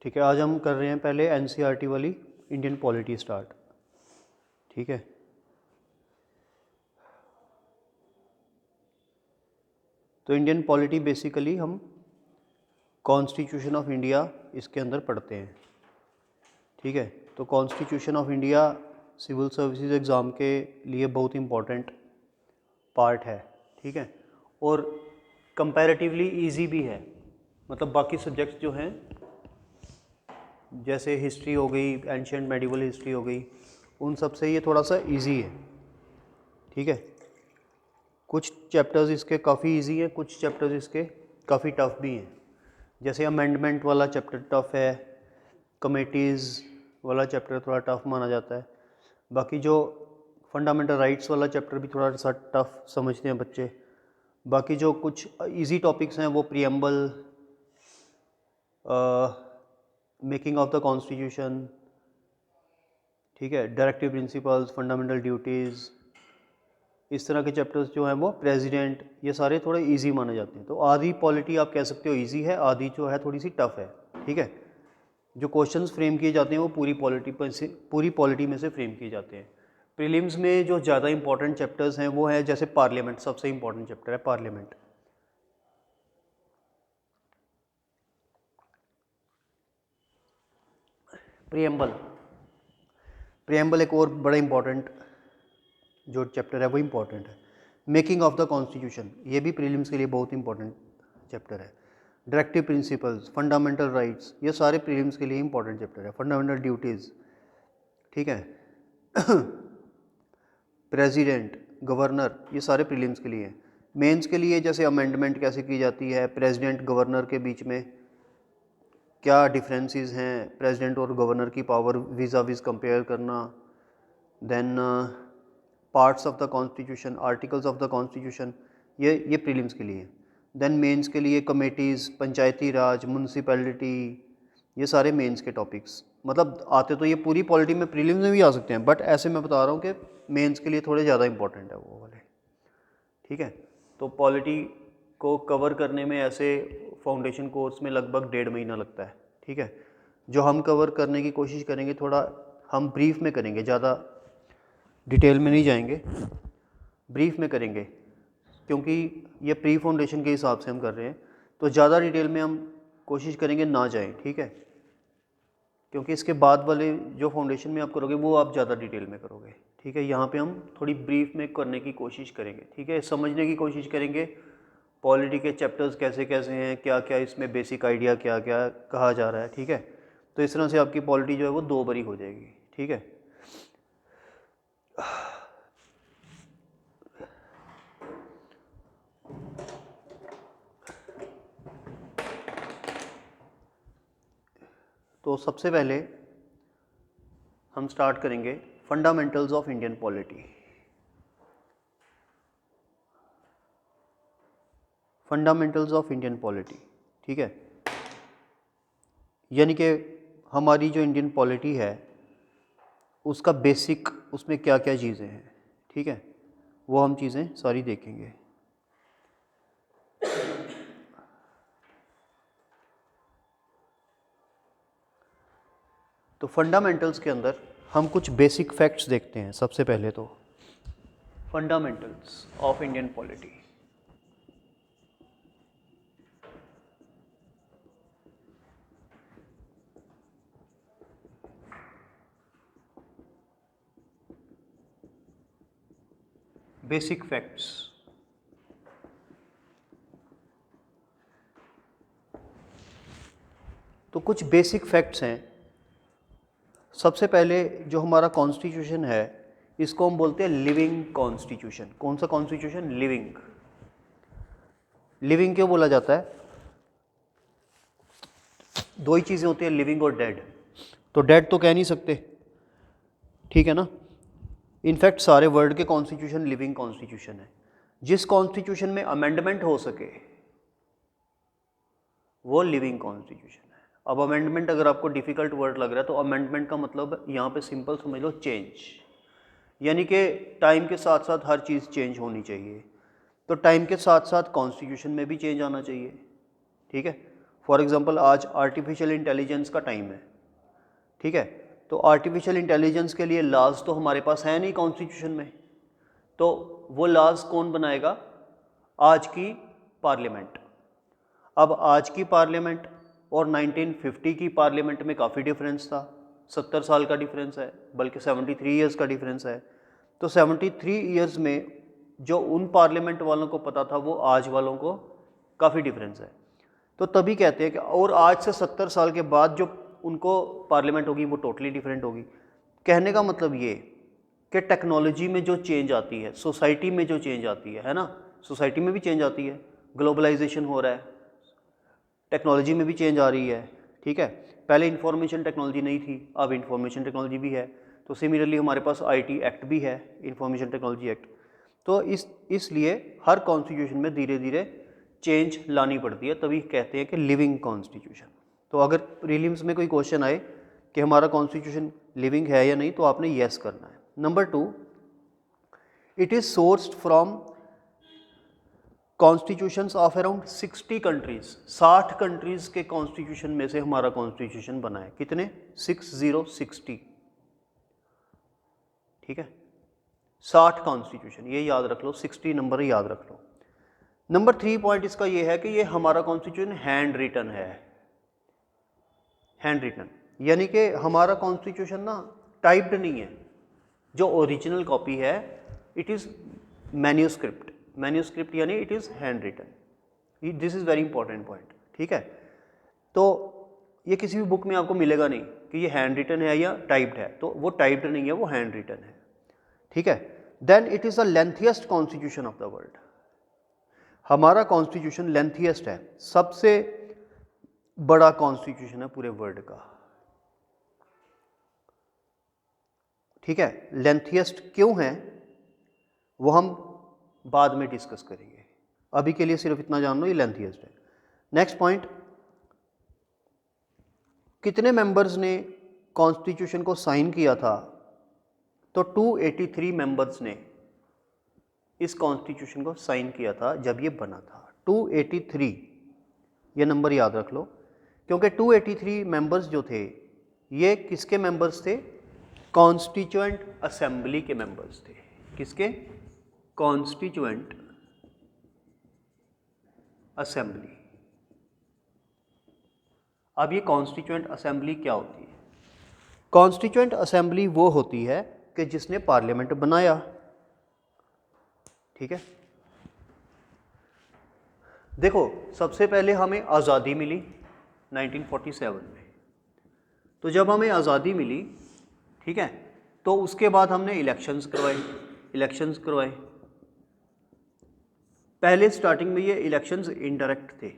ठीक है, आज हम कर रहे हैं पहले एनसीईआरटी वाली इंडियन पॉलिटी स्टार्ट। ठीक है, तो इंडियन पॉलिटी बेसिकली हम कॉन्स्टिट्यूशन ऑफ इंडिया इसके अंदर पढ़ते हैं। ठीक है, तो constitution of India civil services exam के लिए बहुत इम्पॉर्टेंट पार्ट है। ठीक है, और कंपैरेटिवली इजी भी है, मतलब बाकी सब्जेक्ट्स जो हैं जैसे हिस्ट्री हो गई, एंशियंट मेडिवल हिस्ट्री हो गई, उन सब से ये थोड़ा सा इजी है। ठीक है, कुछ चैप्टर्स इसके काफ़ी इजी हैं, कुछ चैप्टर्स इसके काफ़ी टफ भी हैं। जैसे अमेंडमेंट वाला चैप्टर टफ है, कमेटीज़ वाला चैप्टर थोड़ा टफ माना जाता है। बाकी जो फंडामेंटल राइट्स वाला चैप्टर भी थोड़ा सा टफ समझते हैं बच्चे। बाकी जो कुछ इजी टॉपिक्स हैं वो preamble, making of the constitution, ठीक है, डायरेक्टिव प्रिंसिपल्स, फंडामेंटल ड्यूटीज़, इस तरह के चैप्टर्स जो हैं वो प्रेसिडेंट, ये सारे थोड़े इजी माने जाते हैं। तो आधी पॉलिटी आप कह सकते हो इजी है, आधी जो है थोड़ी सी टफ है। ठीक है, जो क्वेश्चंस फ्रेम किए जाते हैं वो पूरी पॉलिटी में से फ्रेम किए जाते हैं। प्रीलिम्स में जो ज़्यादा इंपॉर्टेंट चैप्टर्स हैं वो है जैसे पार्लियामेंट, सबसे इंपॉर्टेंट चैप्टर है पार्लियामेंट। प्रीएम्बल एक और बड़ा इंपॉर्टेंट जो चैप्टर है वो इंपॉर्टेंट है। मेकिंग ऑफ द कॉन्स्टिट्यूशन, ये भी प्रीलिम्स के लिए बहुत इंपॉर्टेंट चैप्टर है। डायरेक्टिव प्रिंसिपल्स, फंडामेंटल राइट्स, ये सारे प्रीलिम्स के लिए इंपॉर्टेंट चैप्टर है। फंडामेंटल ड्यूटीज़, ठीक है, प्रेसिडेंट, गवर्नर, ये सारे प्रीलिम्स के लिए हैं। मेंस के लिए जैसे अमेंडमेंट कैसे की जाती है, प्रेसिडेंट गवर्नर के बीच में क्या डिफरेंसेस हैं, प्रेसिडेंट और गवर्नर की पावर विज़ा विज़ कंपेयर करना, then parts of the constitution, articles of the constitution, ये प्रीलिम्स के लिए। देन मेंस के लिए कमेटीज़, पंचायती राज, म्यूनसिपैलिटी, ये सारे मेंस के टॉपिक्स। मतलब आते तो ये पूरी पॉलिटी में प्रीलिम्स में भी आ सकते हैं, बट ऐसे मैं बता रहा हूँ कि मेंस के लिए थोड़े ज़्यादा इंपॉर्टेंट है वो वाले। ठीक है, तो पॉलिटी को कवर करने में ऐसे फाउंडेशन कोर्स में लगभग 1.5 महीना लगता है। ठीक है, जो हम कवर करने की कोशिश करेंगे थोड़ा हम ब्रीफ में करेंगे, ज़्यादा डिटेल में नहीं जाएंगे, ब्रीफ में करेंगे, क्योंकि ये प्री फाउंडेशन के हिसाब से हम कर रहे हैं, तो ज़्यादा डिटेल में हम कोशिश करेंगे ना जाएं। ठीक है, क्योंकि इसके बाद वाले जो फाउंडेशन में आप करोगे वो आप ज़्यादा डिटेल में करोगे। ठीक है, यहाँ पे हम थोड़ी ब्रीफ में करने की कोशिश करेंगे। ठीक है, समझने की कोशिश करेंगे पॉलिटी के चैप्टर्स कैसे कैसे हैं, क्या क्या इसमें बेसिक आइडिया क्या क्या कहा जा रहा है। ठीक है, तो इस तरह से आपकी पॉलिटी जो है वो 2 बारी हो जाएगी। ठीक है, तो सबसे पहले हम स्टार्ट करेंगे fundamentals of Indian polity. Fundamentals of Indian polity, ठीक है, यानी कि हमारी जो इंडियन पॉलिटी है उसका बेसिक, उसमें क्या क्या चीज़ें हैं। ठीक है, वो हम चीज़ें सारी देखेंगे। तो फंडामेंटल्स के अंदर हम कुछ बेसिक फैक्ट्स देखते हैं। सबसे पहले तो fundamentals of Indian polity. Basic facts, तो कुछ बेसिक फैक्ट्स हैं। सबसे पहले जो हमारा कॉन्स्टिट्यूशन है इसको हम बोलते हैं लिविंग कॉन्स्टिट्यूशन। कौन सा कॉन्स्टिट्यूशन? लिविंग। लिविंग क्यों बोला जाता है? दो ही चीज़ें होती हैं, लिविंग और डेड। तो डेड तो कह नहीं सकते, ठीक है ना। इनफैक्ट सारे वर्ल्ड के कॉन्स्टिट्यूशन लिविंग कॉन्स्टिट्यूशन है। जिस कॉन्स्टिट्यूशन में अमेंडमेंट हो सके वो लिविंग कॉन्स्टिट्यूशन है। अब अमेंडमेंट अगर आपको डिफ़िकल्ट वर्ड लग रहा है तो अमेंडमेंट का मतलब यहाँ पे सिंपल समझ लो चेंज, यानी कि टाइम के साथ साथ हर चीज़ चेंज होनी चाहिए। तो टाइम के साथ साथ कॉन्स्टिट्यूशन में भी चेंज आना चाहिए। ठीक है, फॉर एग्जांपल आज आर्टिफिशियल इंटेलिजेंस का टाइम है, ठीक है, तो आर्टिफिशियल इंटेलिजेंस के लिए लॉज तो हमारे पास है नहीं कॉन्स्टिट्यूशन में, तो वो लॉज कौन बनाएगा? आज की पार्लियामेंट। अब आज की पार्लियामेंट और 1950 की पार्लियामेंट में काफ़ी डिफरेंस था, 70 साल का डिफरेंस है, बल्कि 73 ईयर्स का डिफरेंस है। तो 73 ईयर्स में जो उन पार्लियामेंट वालों को पता था वो आज वालों को काफ़ी डिफरेंस है। तो तभी कहते हैं कि और आज से 70 साल के बाद जो उनको पार्लियामेंट होगी वो टोटली डिफरेंट होगी। कहने का मतलब ये कि टेक्नोलॉजी में जो चेंज आती है, सोसाइटी में जो चेंज आती है ना, सोसाइटी में भी चेंज आती है, ग्लोबलाइजेशन हो रहा है, टेक्नोलॉजी में भी चेंज आ रही है, ठीक है। पहले इंफॉर्मेशन टेक्नोलॉजी नहीं थी, अब इंफॉर्मेशन टेक्नोलॉजी भी है। तो सिमिलरली हमारे पास आईटी एक्ट भी है, इंफॉर्मेशन टेक्नोलॉजी एक्ट। तो इसलिए हर कॉन्स्टिट्यूशन में धीरे धीरे चेंज लानी पड़ती है, तभी कहते हैं कि लिविंग कॉन्स्टिट्यूशन। तो अगर प्रीलिम्स में कोई क्वेश्चन आए कि हमारा कॉन्स्टिट्यूशन लिविंग है या नहीं, तो आपने येस करना है। Number 2, it is sourced from constitutions of around 60 countries. 60 countries के कॉन्स्टिट्यूशन में से हमारा कॉन्स्टिट्यूशन बना है। कितने? 60, ठीक है, 60 कॉन्स्टिट्यूशन, ये याद रख लो, 60 नंबर याद रख लो। नंबर 3 पॉइंट इसका ये है कि ये हमारा कॉन्स्टिट्यूशन हैंड रिटन है। हैंड रिटन यानी कि हमारा कॉन्स्टिट्यूशन ना टाइप्ड नहीं है, जो ओरिजिनल कॉपी है इट इज़ मैन्यूस्क्रिप्ट। मैन्यूस्क्रिप्ट यानी it is handwritten. This is very important point, ठीक है। तो ये किसी भी बुक में आपको मिलेगा नहीं कि ये हैंड रिटन है या टाइप्ड है, तो वो टाइप्ड नहीं है, वो हैंड रिटन है, ठीक है। Then it is the lengthiest constitution of the world. हमारा कॉन्स्टिट्यूशन लेंथिएस्ट है, सबसे बड़ा कॉन्स्टिट्यूशन है पूरे वर्ल्ड का, ठीक है। लेंथिएस्ट क्यों है वो हम बाद में डिस्कस करेंगे, अभी के लिए सिर्फ इतना जान लो ये लेंथिएस्ट है। नेक्स्ट पॉइंट, कितने मेंबर्स ने कॉन्स्टिट्यूशन को साइन किया था? तो 283 मेंबर्स ने इस कॉन्स्टिट्यूशन को साइन किया था जब ये बना था। 283, ये नंबर याद रख लो, क्योंकि 283 मेंबर्स जो थे ये किसके मेंबर्स थे? कॉन्स्टिट्यूएंट असेंबली के मेंबर्स थे। किसके? Constituent assembly. अब ये कॉन्स्टिट्यूएंट असेंबली क्या होती है? कॉन्स्टिट्यूएंट असेंबली वो होती है कि जिसने पार्लियामेंट बनाया, ठीक है। देखो, सबसे पहले हमें आज़ादी मिली 1947 में। तो जब हमें आज़ादी मिली, ठीक है, तो उसके बाद हमने इलेक्शंस करवाए। पहले स्टार्टिंग में ये इलेक्शंस इनडायरेक्ट थे,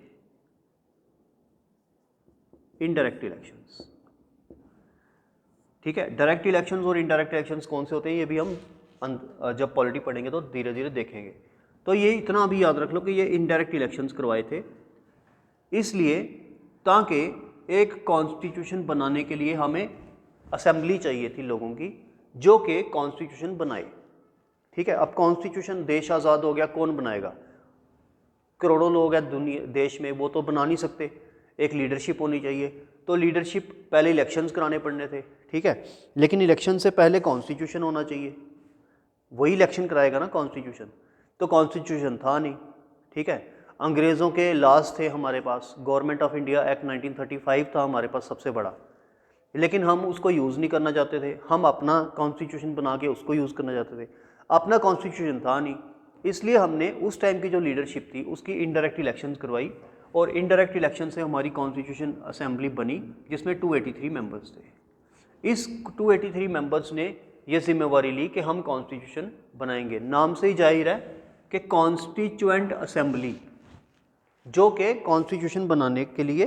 इनडायरेक्ट इलेक्शंस, ठीक है। डायरेक्ट इलेक्शंस और इनडायरेक्ट इलेक्शंस कौन से होते हैं ये भी हम जब पॉलिटी पढ़ेंगे तो धीरे धीरे देखेंगे। तो ये इतना भी याद रख लो कि ये इनडायरेक्ट इलेक्शंस करवाए थे, इसलिए ताकि एक कॉन्स्टिट्यूशन बनाने के लिए हमें असेंबली चाहिए थी लोगों की जो कि कॉन्स्टिट्यूशन बनाए, ठीक है। अब कॉन्स्टिट्यूशन, देश आज़ाद हो गया, कौन बनाएगा? करोड़ों लोग हैं दुनिया देश में, वो तो बना नहीं सकते, एक लीडरशिप होनी चाहिए। तो लीडरशिप पहले इलेक्शंस कराने पड़ने थे, ठीक है, लेकिन इलेक्शन से पहले कॉन्स्टिट्यूशन होना चाहिए, वही इलेक्शन कराएगा ना कॉन्स्टिट्यूशन। तो कॉन्स्टिट्यूशन था नहीं, ठीक है। अंग्रेज़ों के लॉज थे हमारे पास, गवर्नमेंट ऑफ इंडिया एक्ट 1935 था हमारे पास सबसे बड़ा, लेकिन हम उसको यूज़ नहीं करना चाहते थे, हम अपना कॉन्स्टिट्यूशन बना के उसको यूज़ करना चाहते थे। अपना कॉन्स्टिट्यूशन था नहीं, इसलिए हमने उस टाइम की जो लीडरशिप थी उसकी इनडायरेक्ट इलेक्शंस करवाई, और इनडायरेक्ट इलेक्शन से हमारी कॉन्स्टिट्यूशन असेंबली बनी जिसमें 283 मेंबर्स थे। इस 283 मेंबर्स ने ये जिम्मेवारी ली कि हम कॉन्स्टिट्यूशन बनाएंगे। नाम से ही जाहिर है कि कॉन्स्टिट्यूएंट असेंबली, जो कि कॉन्स्टिट्यूशन बनाने के लिए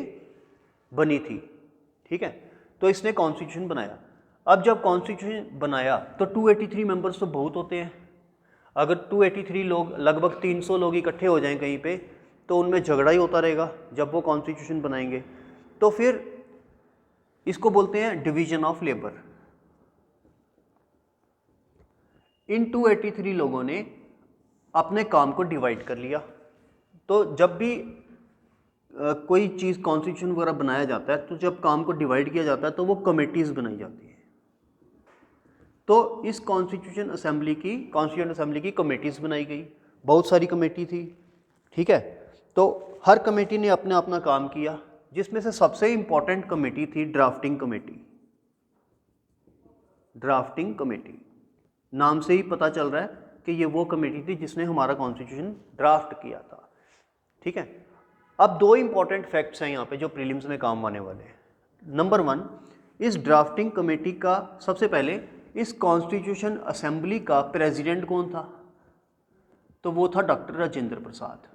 बनी थी, ठीक है। तो इसने कॉन्स्टिट्यूशन बनाया। अब जब कॉन्स्टिट्यूशन बनाया तो 283 मेंबर्स तो बहुत होते हैं। अगर 283 लोग, लगभग 300 लोग इकट्ठे हो जाएं कहीं पे, तो उनमें झगड़ा ही होता रहेगा जब वो कॉन्स्टिट्यूशन बनाएंगे। तो फिर इसको बोलते हैं डिवीजन ऑफ लेबर। इन 283 लोगों ने अपने काम को डिवाइड कर लिया। तो जब भी कोई चीज़ कॉन्स्टिट्यूशन वगैरह बनाया जाता है तो जब काम को डिवाइड किया जाता है तो वो कमेटीज़ बनाई जाती है। तो इस कॉन्स्टिट्यूशन असेंबली की कमेटीज़ बनाई गई, बहुत सारी कमेटी थी, ठीक है। तो हर कमेटी ने अपना अपना काम किया, जिसमें से सबसे इम्पॉर्टेंट कमेटी थी ड्राफ्टिंग कमेटी। ड्राफ्टिंग कमेटी नाम से ही पता चल रहा है कि ये वो कमेटी थी जिसने हमारा कॉन्स्टिट्यूशन ड्राफ्ट किया था, ठीक है। अब दो इंपॉर्टेंट फैक्ट्स हैं यहाँ पे जो प्रीलिम्स में काम आने वाले हैं। नंबर 1, इस ड्राफ्टिंग कमेटी का सबसे पहले इस कॉन्स्टिट्यूशन असेंबली का प्रेसिडेंट कौन था? तो वो था डॉक्टर राजेंद्र प्रसाद।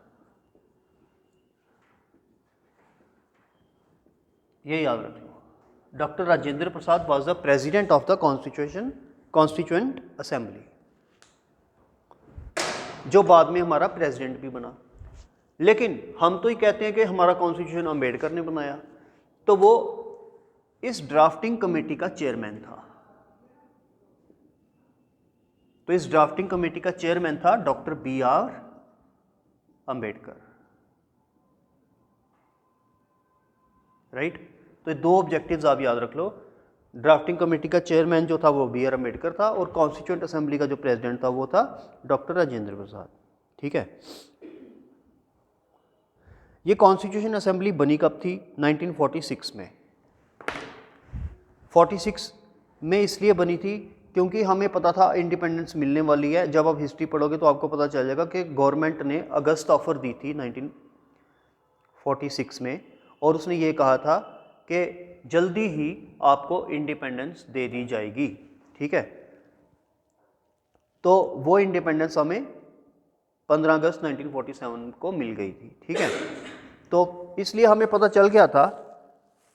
ये याद रख लो, doctor Rajendra Prasad was the president of the constituent assembly, जो बाद में हमारा प्रेसिडेंट भी बना। लेकिन हम तो ही कहते हैं कि हमारा कॉन्स्टिट्यूशन अम्बेडकर ने बनाया, तो वो इस ड्राफ्टिंग कमेटी का चेयरमैन था। तो इस ड्राफ्टिंग कमेटी का चेयरमैन था डॉक्टर BR अम्बेडकर, राइट। तो ये दो ऑब्जेक्टिव्स आप याद रख लो, ड्राफ्टिंग कमेटी का चेयरमैन जो था वो BR अम्बेडकर था और कॉन्स्टिट्यूएंट असेंबली का जो प्रेसिडेंट था वो था डॉक्टर राजेंद्र प्रसाद, ठीक है। ये कॉन्स्टिट्यूशन असेंबली बनी कब थी? 1946 में। 46 में इसलिए बनी थी क्योंकि हमें पता था इंडिपेंडेंस मिलने वाली है। जब आप हिस्ट्री पढ़ोगे तो आपको पता चल जाएगा कि गवर्नमेंट ने अगस्त ऑफर दी थी 1946 में, और उसने ये कहा था कि जल्दी ही आपको इंडिपेंडेंस दे दी जाएगी, ठीक है। तो वो इंडिपेंडेंस हमें 15 अगस्त 1947 को मिल गई थी, ठीक है। तो इसलिए हमें पता चल गया था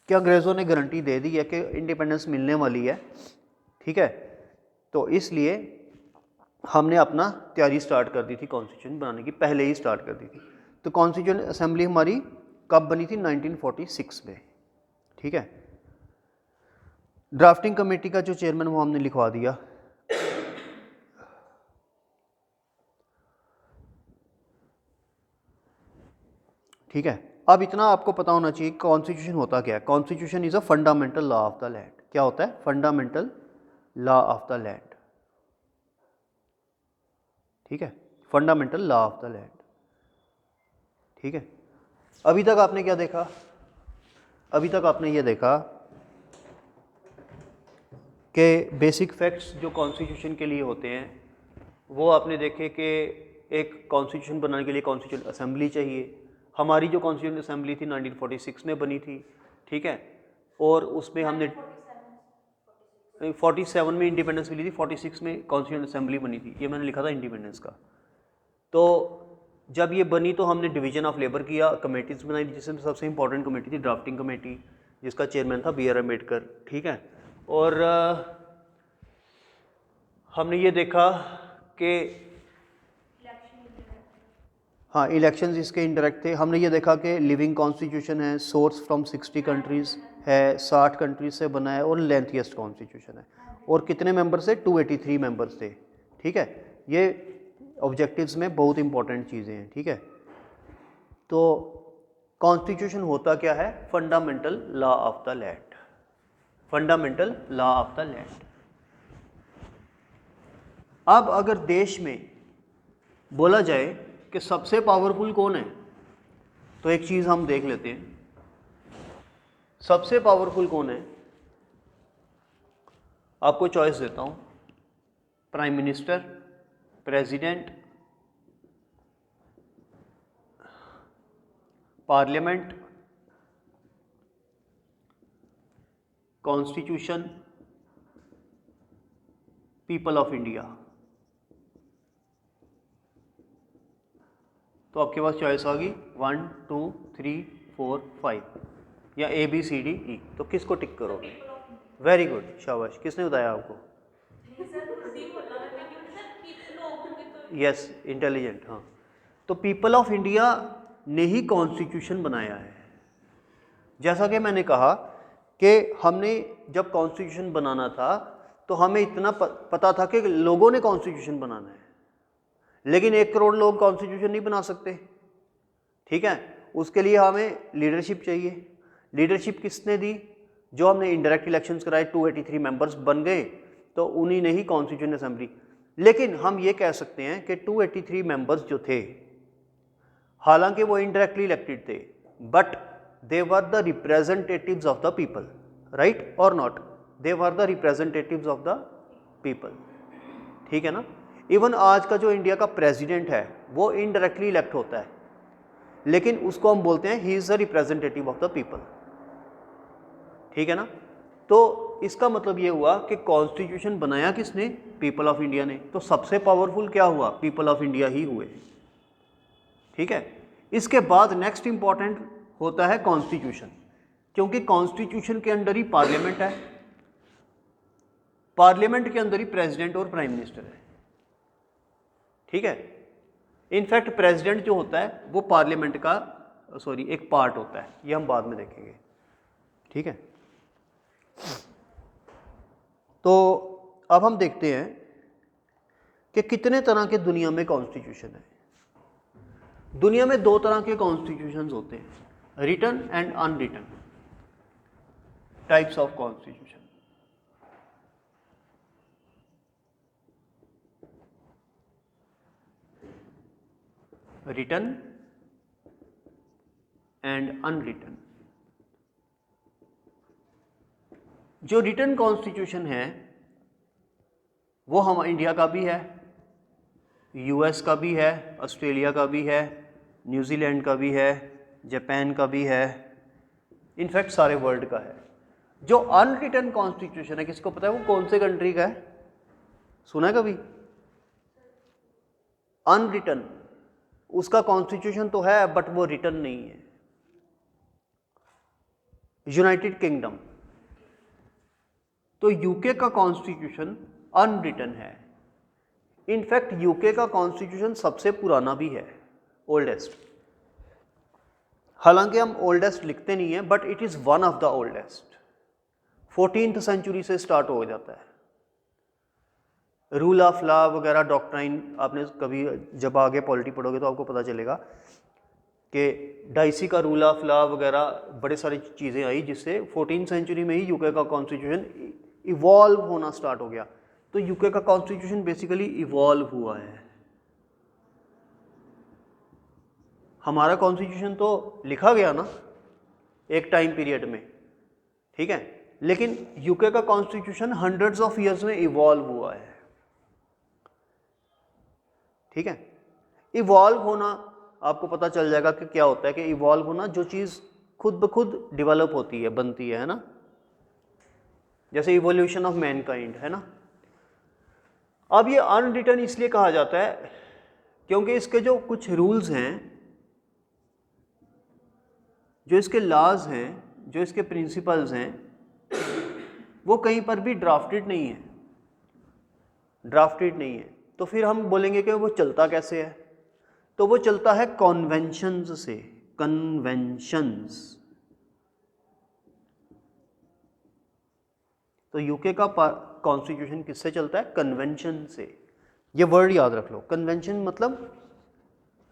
कि अंग्रेज़ों ने गारंटी दे दी है कि इंडिपेंडेंस मिलने वाली है, ठीक है। तो इसलिए हमने अपना तैयारी स्टार्ट कर दी थी कॉन्स्टिट्यूशन बनाने की, पहले ही स्टार्ट कर दी थी। तो कॉन्स्टिट्यूशन असेंबली हमारी कब बनी थी? 1946 में, ठीक है। ड्राफ्टिंग कमेटी का जो चेयरमैन वो हमने लिखवा दिया, ठीक है। अब इतना आपको पता होना चाहिए कॉन्स्टिट्यूशन होता क्या है। Constitution is a fundamental law of the land. क्या होता है? Fundamental law of the land, ठीक है। Fundamental law of the land, ठीक है। अभी तक आपने क्या देखा? अभी तक आपने ये देखा कि बेसिक फैक्ट्स जो कॉन्स्टिट्यूशन के लिए होते हैं वो आपने देखे कि एक कॉन्स्टिट्यूशन बनाने के लिए कॉन्स्टिट्यूशन असेंबली चाहिए। हमारी जो कॉन्स्टिट्यूशन असेंबली थी 1946 में बनी थी, ठीक है। और उसमें हमने 47 में इंडिपेंडेंस मिली थी, 46 में कॉन्स्टिट्यूशन असेंबली बनी थी। ये मैंने लिखा था इंडिपेंडेंस का। तो जब ये बनी तो हमने डिवीजन ऑफ लेबर किया, कमेटीज़ बनाई, जिसमें सबसे इंपॉर्टेंट कमेटी थी ड्राफ्टिंग कमेटी, जिसका चेयरमैन था BR अम्बेडकर, ठीक है। और हमने ये देखा कि हाँ, इलेक्शंस इसके इंडायरेक्ट थे। हमने ये देखा कि लिविंग कॉन्स्टिट्यूशन है, सोर्स फ्रॉम 60 कंट्रीज़ है, 60 कंट्रीज से बना है और लेंथीएस्ट कॉन्स्टिट्यूशन है। और कितने मेंबर से? 283 मेंबर्स थे, ठीक है। ये ऑब्जेक्टिव्स में बहुत इंपॉर्टेंट चीज़ें हैं, ठीक है। तो कॉन्स्टिट्यूशन होता क्या है? Fundamental law of the land, fundamental law of the land. अब अगर देश में बोला जाए कि सबसे पावरफुल कौन है, तो एक चीज़ हम देख लेते हैं, सबसे पावरफुल कौन है। आपको चॉइस देता हूं, prime minister, president, parliament, constitution, people of India. तो आपके पास चॉइस होगी 1 2 3 4 5 या ABCDE। तो किसको टिक करोगे? वेरी गुड, शाबाश। किसने बताया आपको? Yes, intelligent. हाँ, तो पीपल ऑफ इंडिया ने ही कॉन्स्टिट्यूशन बनाया है। जैसा कि मैंने कहा कि हमने जब कॉन्स्टिट्यूशन बनाना था तो हमें इतना पता था कि लोगों ने कॉन्स्टिट्यूशन बनाना है, लेकिन 1 करोड़ लोग कॉन्स्टिट्यूशन नहीं बना सकते, ठीक है। उसके लिए हमें लीडरशिप चाहिए। लीडरशिप किसने दी? जो हमने इनडायरेक्ट इलेक्शंस कराए, 283 मेंबर्स बन गए, तो उन्हीं ने ही कॉन्स्टिट्यूशन असेंबली। लेकिन हम ये कह सकते हैं कि 283 मेंबर्स जो थे, हालांकि वो इनडायरेक्टली इलेक्टेड थे, but they were the representatives of the people, right और not? They were the representatives of the people, ठीक है ना। इवन आज का जो इंडिया का प्रेसिडेंट है वो इनडायरेक्टली इलेक्ट होता है, लेकिन उसको हम बोलते हैं he is the representative of the people, ठीक है ना। तो इसका मतलब ये हुआ कि कॉन्स्टिट्यूशन बनाया किसने? पीपल ऑफ इंडिया ने। तो सबसे पावरफुल क्या हुआ? पीपल ऑफ इंडिया ही हुए, ठीक है। इसके बाद नेक्स्ट इंपॉर्टेंट होता है कॉन्स्टिट्यूशन, क्योंकि कॉन्स्टिट्यूशन के अंदर ही पार्लियामेंट है, पार्लियामेंट के अंदर ही प्रेसिडेंट और प्राइम मिनिस्टर है, ठीक है। इनफैक्ट प्रेसिडेंट जो होता है वो पार्लियामेंट का एक पार्ट होता है, ये हम बाद में देखेंगे, ठीक है। तो अब हम देखते हैं कि कितने तरह के दुनिया में कॉन्स्टिट्यूशन है। दुनिया में दो तरह के कॉन्स्टिट्यूशंस होते हैं, written and unwritten types of constitution. Written and unwritten. जो रिटन कॉन्स्टिट्यूशन है वो हम इंडिया का भी है, यूएस का भी है, ऑस्ट्रेलिया का भी है, न्यूजीलैंड का भी है, जापान का भी है, इनफैक्ट सारे वर्ल्ड का है। जो अनरिटन कॉन्स्टिट्यूशन है, किसको पता है वो कौन से कंट्री का है? सुना है कभी? अनरिटन, उसका कॉन्स्टिट्यूशन तो है बट वो रिटन नहीं है। United kingdom. तो यूके का कॉन्स्टिट्यूशन अनरिटन है। इनफैक्ट यूके का कॉन्स्टिट्यूशन सबसे पुराना भी है, ओल्डेस्ट। हालांकि हम ओल्डेस्ट लिखते नहीं है, but it is one of the oldest. 14th century से स्टार्ट हो जाता है। रूल ऑफ लॉ वगैरह डॉक्ट्राइन, आपने कभी जब आगे पॉलिटी पढ़ोगे तो आपको पता चलेगा कि डाइसी का रूल ऑफ लॉ वगैरह बड़े सारी चीज़ें आई, जिससे 14th सेंचुरी में ही यूके का कॉन्स्टिट्यूशन इवॉल्व होना स्टार्ट हो गया। तो यूके का कॉन्स्टिट्यूशन बेसिकली इवॉल्व हुआ है। हमारा कॉन्स्टिट्यूशन तो लिखा गया ना एक टाइम पीरियड में, ठीक है, लेकिन यूके का कॉन्स्टिट्यूशन हंड्रेड्स ऑफ ईयर्स में इवॉल्व हुआ है, ठीक है। इवॉल्व होना आपको पता चल जाएगा कि क्या होता है, कि इवॉल्व होना जो चीज़ खुद ब खुद डिवेलप होती है, बनती है ना, जैसे इवोल्यूशन ऑफ मैनकाइंड, है ना। अब ये अनरिटन इसलिए कहा जाता है क्योंकि इसके जो कुछ रूल्स हैं, जो इसके लॉज हैं, जो इसके प्रिंसिपल्स हैं, वो कहीं पर भी ड्राफ्टेड नहीं है, ड्राफ्टेड नहीं है। तो फिर हम बोलेंगे कि वो चलता कैसे है? तो वो चलता है कन्वेंशंस से, कन्वेंशंस। तो यूके का कॉन्स्टिट्यूशन किससे चलता है? कन्वेंशन से। ये वर्ड याद रख लो, कन्वेंशन मतलब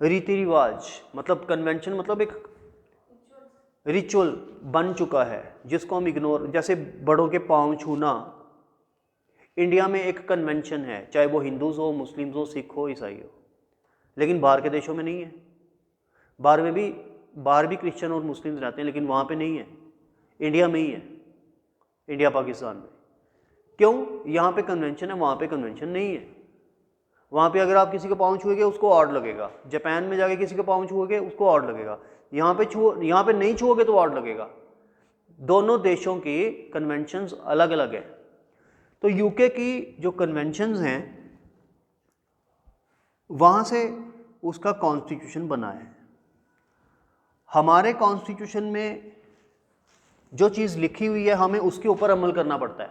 रीति रिवाज, मतलब कन्वेंशन मतलब एक रिचुअल बन चुका है जिसको हम इग्नोर, जैसे बड़ों के पांव छूना, इंडिया में एक कन्वेंशन है, चाहे वो हिंदूज हो, मुस्लिम्स हो, सिख हो, ईसाई हो, लेकिन बाहर के देशों में नहीं है। बाहर भी क्रिश्चियन और मुस्लिम्स रहते हैं, लेकिन वहाँ पे नहीं है, इंडिया में ही है, इंडिया पाकिस्तान में। क्यों? यहाँ पे कन्वेंशन है, वहाँ पे कन्वेंशन नहीं है। वहाँ पे अगर आप किसी को पाँव छुएंगे उसको ऑड लगेगा, जापान में जाके किसी को पाँव छुएंगे उसको ऑड लगेगा, यहाँ पे नहीं छुओगे तो ऑड लगेगा। दोनों देशों की कन्वेंशंस अलग अलग है। तो यूके की जो कन्वेंशंस हैं वहाँ से उसका कॉन्स्टिट्यूशन बना है। हमारे कॉन्स्टिट्यूशन में जो चीज़ लिखी हुई है हमें उसके ऊपर अमल करना पड़ता है,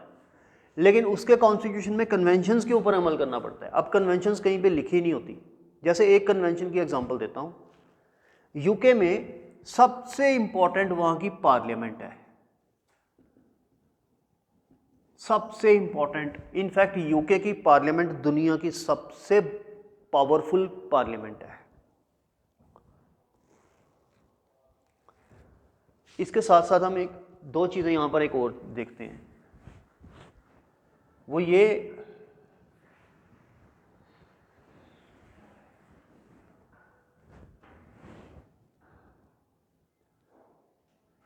लेकिन उसके कॉन्स्टिट्यूशन में कन्वेंशंस के ऊपर अमल करना पड़ता है। अब कन्वेंशंस कहीं पे लिखी नहीं होती। जैसे एक कन्वेंशन की एग्जांपल देता हूँ, यूके में सबसे इंपॉर्टेंट वहाँ की पार्लियामेंट है, सबसे इंपॉर्टेंट। इनफैक्ट यूके की पार्लियामेंट दुनिया की सबसे पावरफुल पार्लियामेंट है। इसके साथ साथ हम एक दो चीज़ें यहाँ पर एक और देखते हैं, वो ये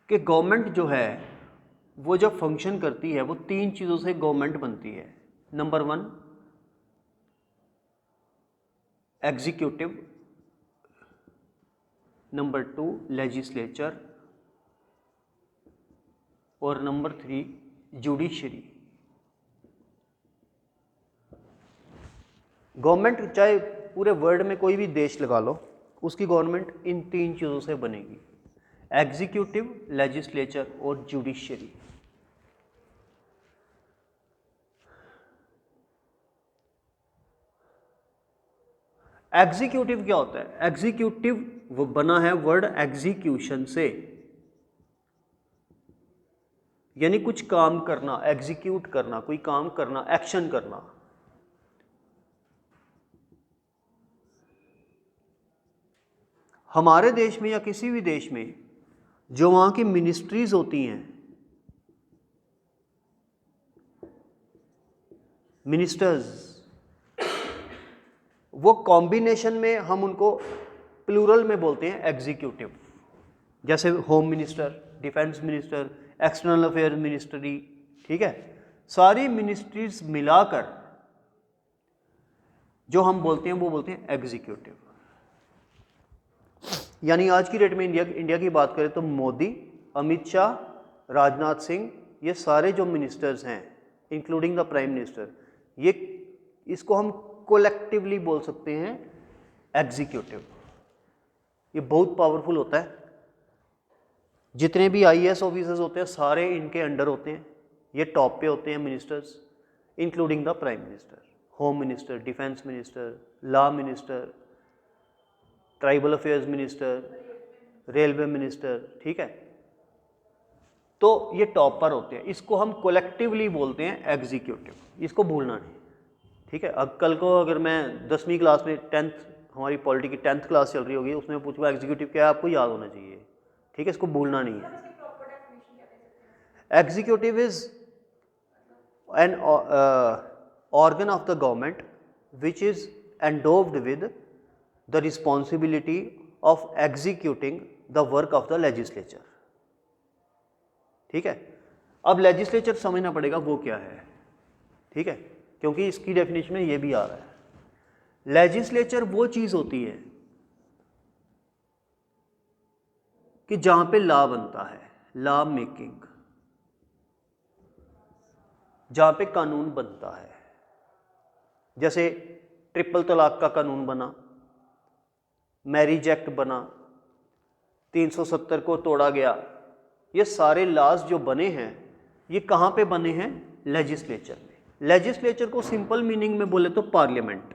कि गवर्नमेंट जो है वो जब फंक्शन करती है वो तीन चीज़ों से गवर्नमेंट बनती है। नंबर 1 एग्जीक्यूटिव, नंबर 2 लेजिस्लेचर और नंबर 3 जुडिशरी। गवर्नमेंट चाहे पूरे वर्ल्ड में कोई भी देश लगा लो, उसकी गवर्नमेंट इन तीन चीज़ों से बनेगी, एग्जीक्यूटिव, लेजिस्लेचर और जुडिशरी। एग्जीक्यूटिव क्या होता है? एग्जीक्यूटिव वो बना है वर्ड एग्जीक्यूशन से, यानी कुछ काम करना, एग्जीक्यूट करना, कोई काम करना, एक्शन करना। हमारे देश में या किसी भी देश में जो वहाँ की मिनिस्ट्रीज होती हैं, मिनिस्टर्स, वो कॉम्बिनेशन में हम उनको प्लूरल में बोलते हैं एग्जीक्यूटिव। जैसे home minister, defence minister, external affairs ministry, ठीक है, सारी मिनिस्ट्रीज मिलाकर जो हम बोलते हैं वो बोलते हैं एग्जीक्यूटिव। यानी आज की डेट में इंडिया की बात करें तो मोदी, अमित शाह, राजनाथ सिंह, ये सारे जो मिनिस्टर्स हैं इंक्लूडिंग द प्राइम मिनिस्टर, ये इसको हम कोलेक्टिवली बोल सकते हैं एग्जीक्यूटिव। ये बहुत पावरफुल होता है। जितने भी आईएएस ऑफिसर्स होते हैं सारे इनके अंडर होते हैं, ये टॉप पे होते हैं ministers, including the prime minister, home minister, defence minister, law minister, tribal affairs minister, railway minister, ठीक है। तो ये टॉप पर होते हैं, इसको हम कोलेक्टिवली बोलते हैं एग्जीक्यूटिव, इसको भूलना नहीं, ठीक है। अब कल को अगर मैं 10वीं क्लास में 10th, हमारी पॉलिटी की 10th क्लास चल रही होगी, उसमें पूछूंगा एग्जीक्यूटिव क्या है, आपको याद होना चाहिए, ठीक है, इसको भूलना नहीं है। Executive is an organ of the government which is endowed with the responsibility of executing the work of the legislature, ठीक है। अब लेजिस्लेचर समझना पड़ेगा वो क्या है, ठीक है, क्योंकि इसकी डेफिनेशन में ये भी आ रहा है। लेजिस्लेचर वो चीज होती है कि जहां पे लॉ बनता है, लॉ मेकिंग, जहां पे कानून बनता है। जैसे ट्रिपल तलाक का कानून बना, मैरिज एक्ट बना, 370 को तोड़ा गया, ये सारे लॉज जो बने हैं ये कहां पे बने हैं? लेजिस्लेचर में। लेजिस्लेचर को सिंपल मीनिंग में बोले तो पार्लियामेंट,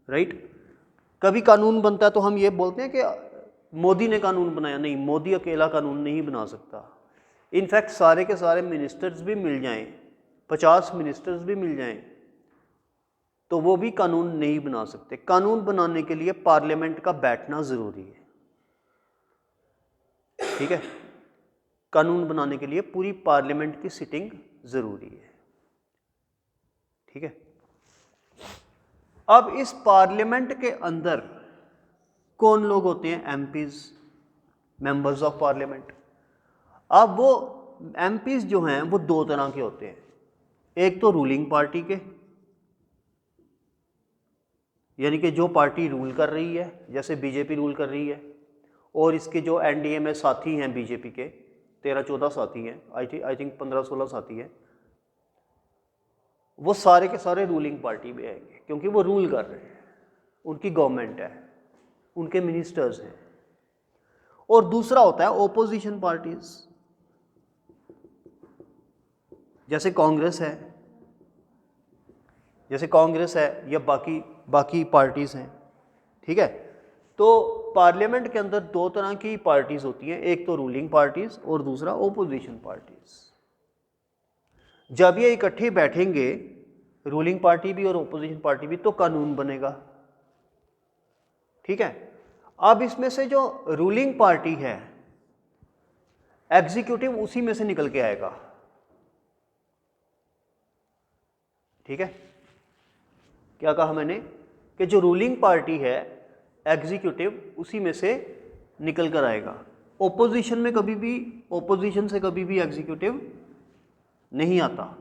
राइट। कभी कानून बनता है तो हम ये बोलते हैं कि मोदी ने कानून बनाया, नहीं, मोदी अकेला कानून नहीं बना सकता। इनफैक्ट सारे के सारे मिनिस्टर्स भी मिल जाएं, 50 मिनिस्टर्स भी मिल जाएं, तो वो भी कानून नहीं बना सकते। कानून बनाने के लिए पार्लियामेंट का बैठना जरूरी है, ठीक है। कानून बनाने के लिए पूरी पार्लियामेंट की सिटिंग जरूरी है, ठीक है। अब इस पार्लियामेंट के अंदर कौन लोग होते हैं? MPs, members of parliament. अब वो एमपीज जो हैं वो दो तरह के होते हैं, एक तो रूलिंग पार्टी के, यानी कि जो पार्टी रूल कर रही है, जैसे बीजेपी रूल कर रही है, और इसके जो एनडीए में साथी हैं बीजेपी के 13-14 साथी हैं, आई थिंक 15-16 साथी हैं, वो सारे के सारे रूलिंग पार्टी में आएंगे क्योंकि वो रूल कर रहे हैं, उनकी गवर्नमेंट है, उनके मिनिस्टर्स हैं। और दूसरा होता है ओपोजिशन पार्टीज, जैसे कांग्रेस है या बाकी पार्टीज हैं, ठीक है। तो पार्लियामेंट के अंदर दो तरह की पार्टीज होती हैं, एक तो रूलिंग पार्टीज और दूसरा ओपोजिशन पार्टीज। जब ये इकट्ठे बैठेंगे, रूलिंग पार्टी भी और ओपोजिशन पार्टी भी, तो कानून बनेगा, ठीक है। अब इसमें से जो रूलिंग पार्टी है, एग्जीक्यूटिव उसी में से निकल के आएगा। ठीक है, क्या कहा मैंने कि जो रूलिंग पार्टी है एग्जीक्यूटिव उसी में से निकल कर आएगा। ओपोजिशन में कभी भी, ओपोजिशन से कभी भी एग्जीक्यूटिव नहीं आता,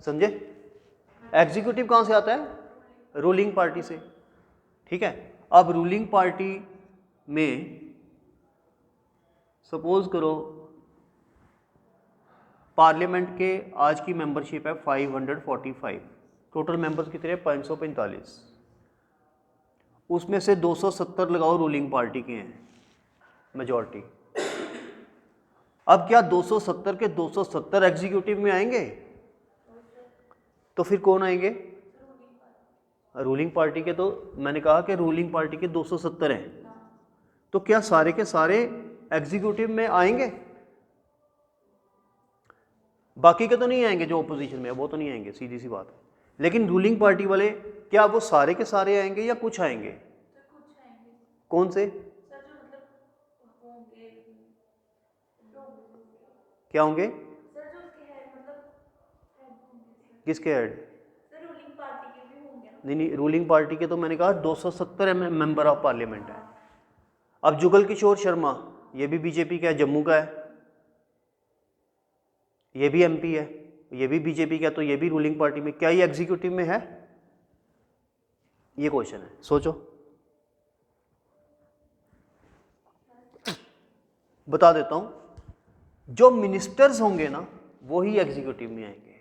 समझे? एग्जीक्यूटिव कहां से आता है? रूलिंग पार्टी से। ठीक है, अब रूलिंग पार्टी में सपोज करो पार्लियामेंट के आज की मेंबरशिप है 545, टोटल मेंबर्स कितने हैं? 545। उसमें से 270 लगाओ रूलिंग पार्टी के हैं, मेजॉरिटी। अब क्या 270 के 270 एग्जीक्यूटिव में आएंगे? तो फिर कौन आएंगे? रूलिंग पार्टी के। तो मैंने कहा कि रूलिंग पार्टी के 270 हैं, तो क्या सारे के सारे एग्जीक्यूटिव में आएंगे? बाकी के तो नहीं आएंगे, जो ओपोजिशन में है वो तो नहीं आएंगे, सीधी सी बात है। लेकिन रूलिंग पार्टी वाले क्या वो सारे के सारे आएंगे या कुछ आएंगे? कुछ आएंगे। कौन से? सर जो मतलब होंगे, क्या होंगे? सर जो उसके हेड मतलब हेड होंगे। किसके हेड? सर रूलिंग पार्टी के भी होंगे ना? नहीं, रूलिंग पार्टी के तो मैंने कहा 270 मेंबर ऑफ पार्लियामेंट है। अब जुगल किशोर शर्मा, ये भी बीजेपी का है, जम्मू का है, ये भी एमपी है, ये भी बीजेपी का, तो ये भी रूलिंग पार्टी में। क्या ये एग्जीक्यूटिव में है? ये क्वेश्चन है, सोचो, बता देता हूं। जो मिनिस्टर्स होंगे ना वो ही एग्जीक्यूटिव में आएंगे।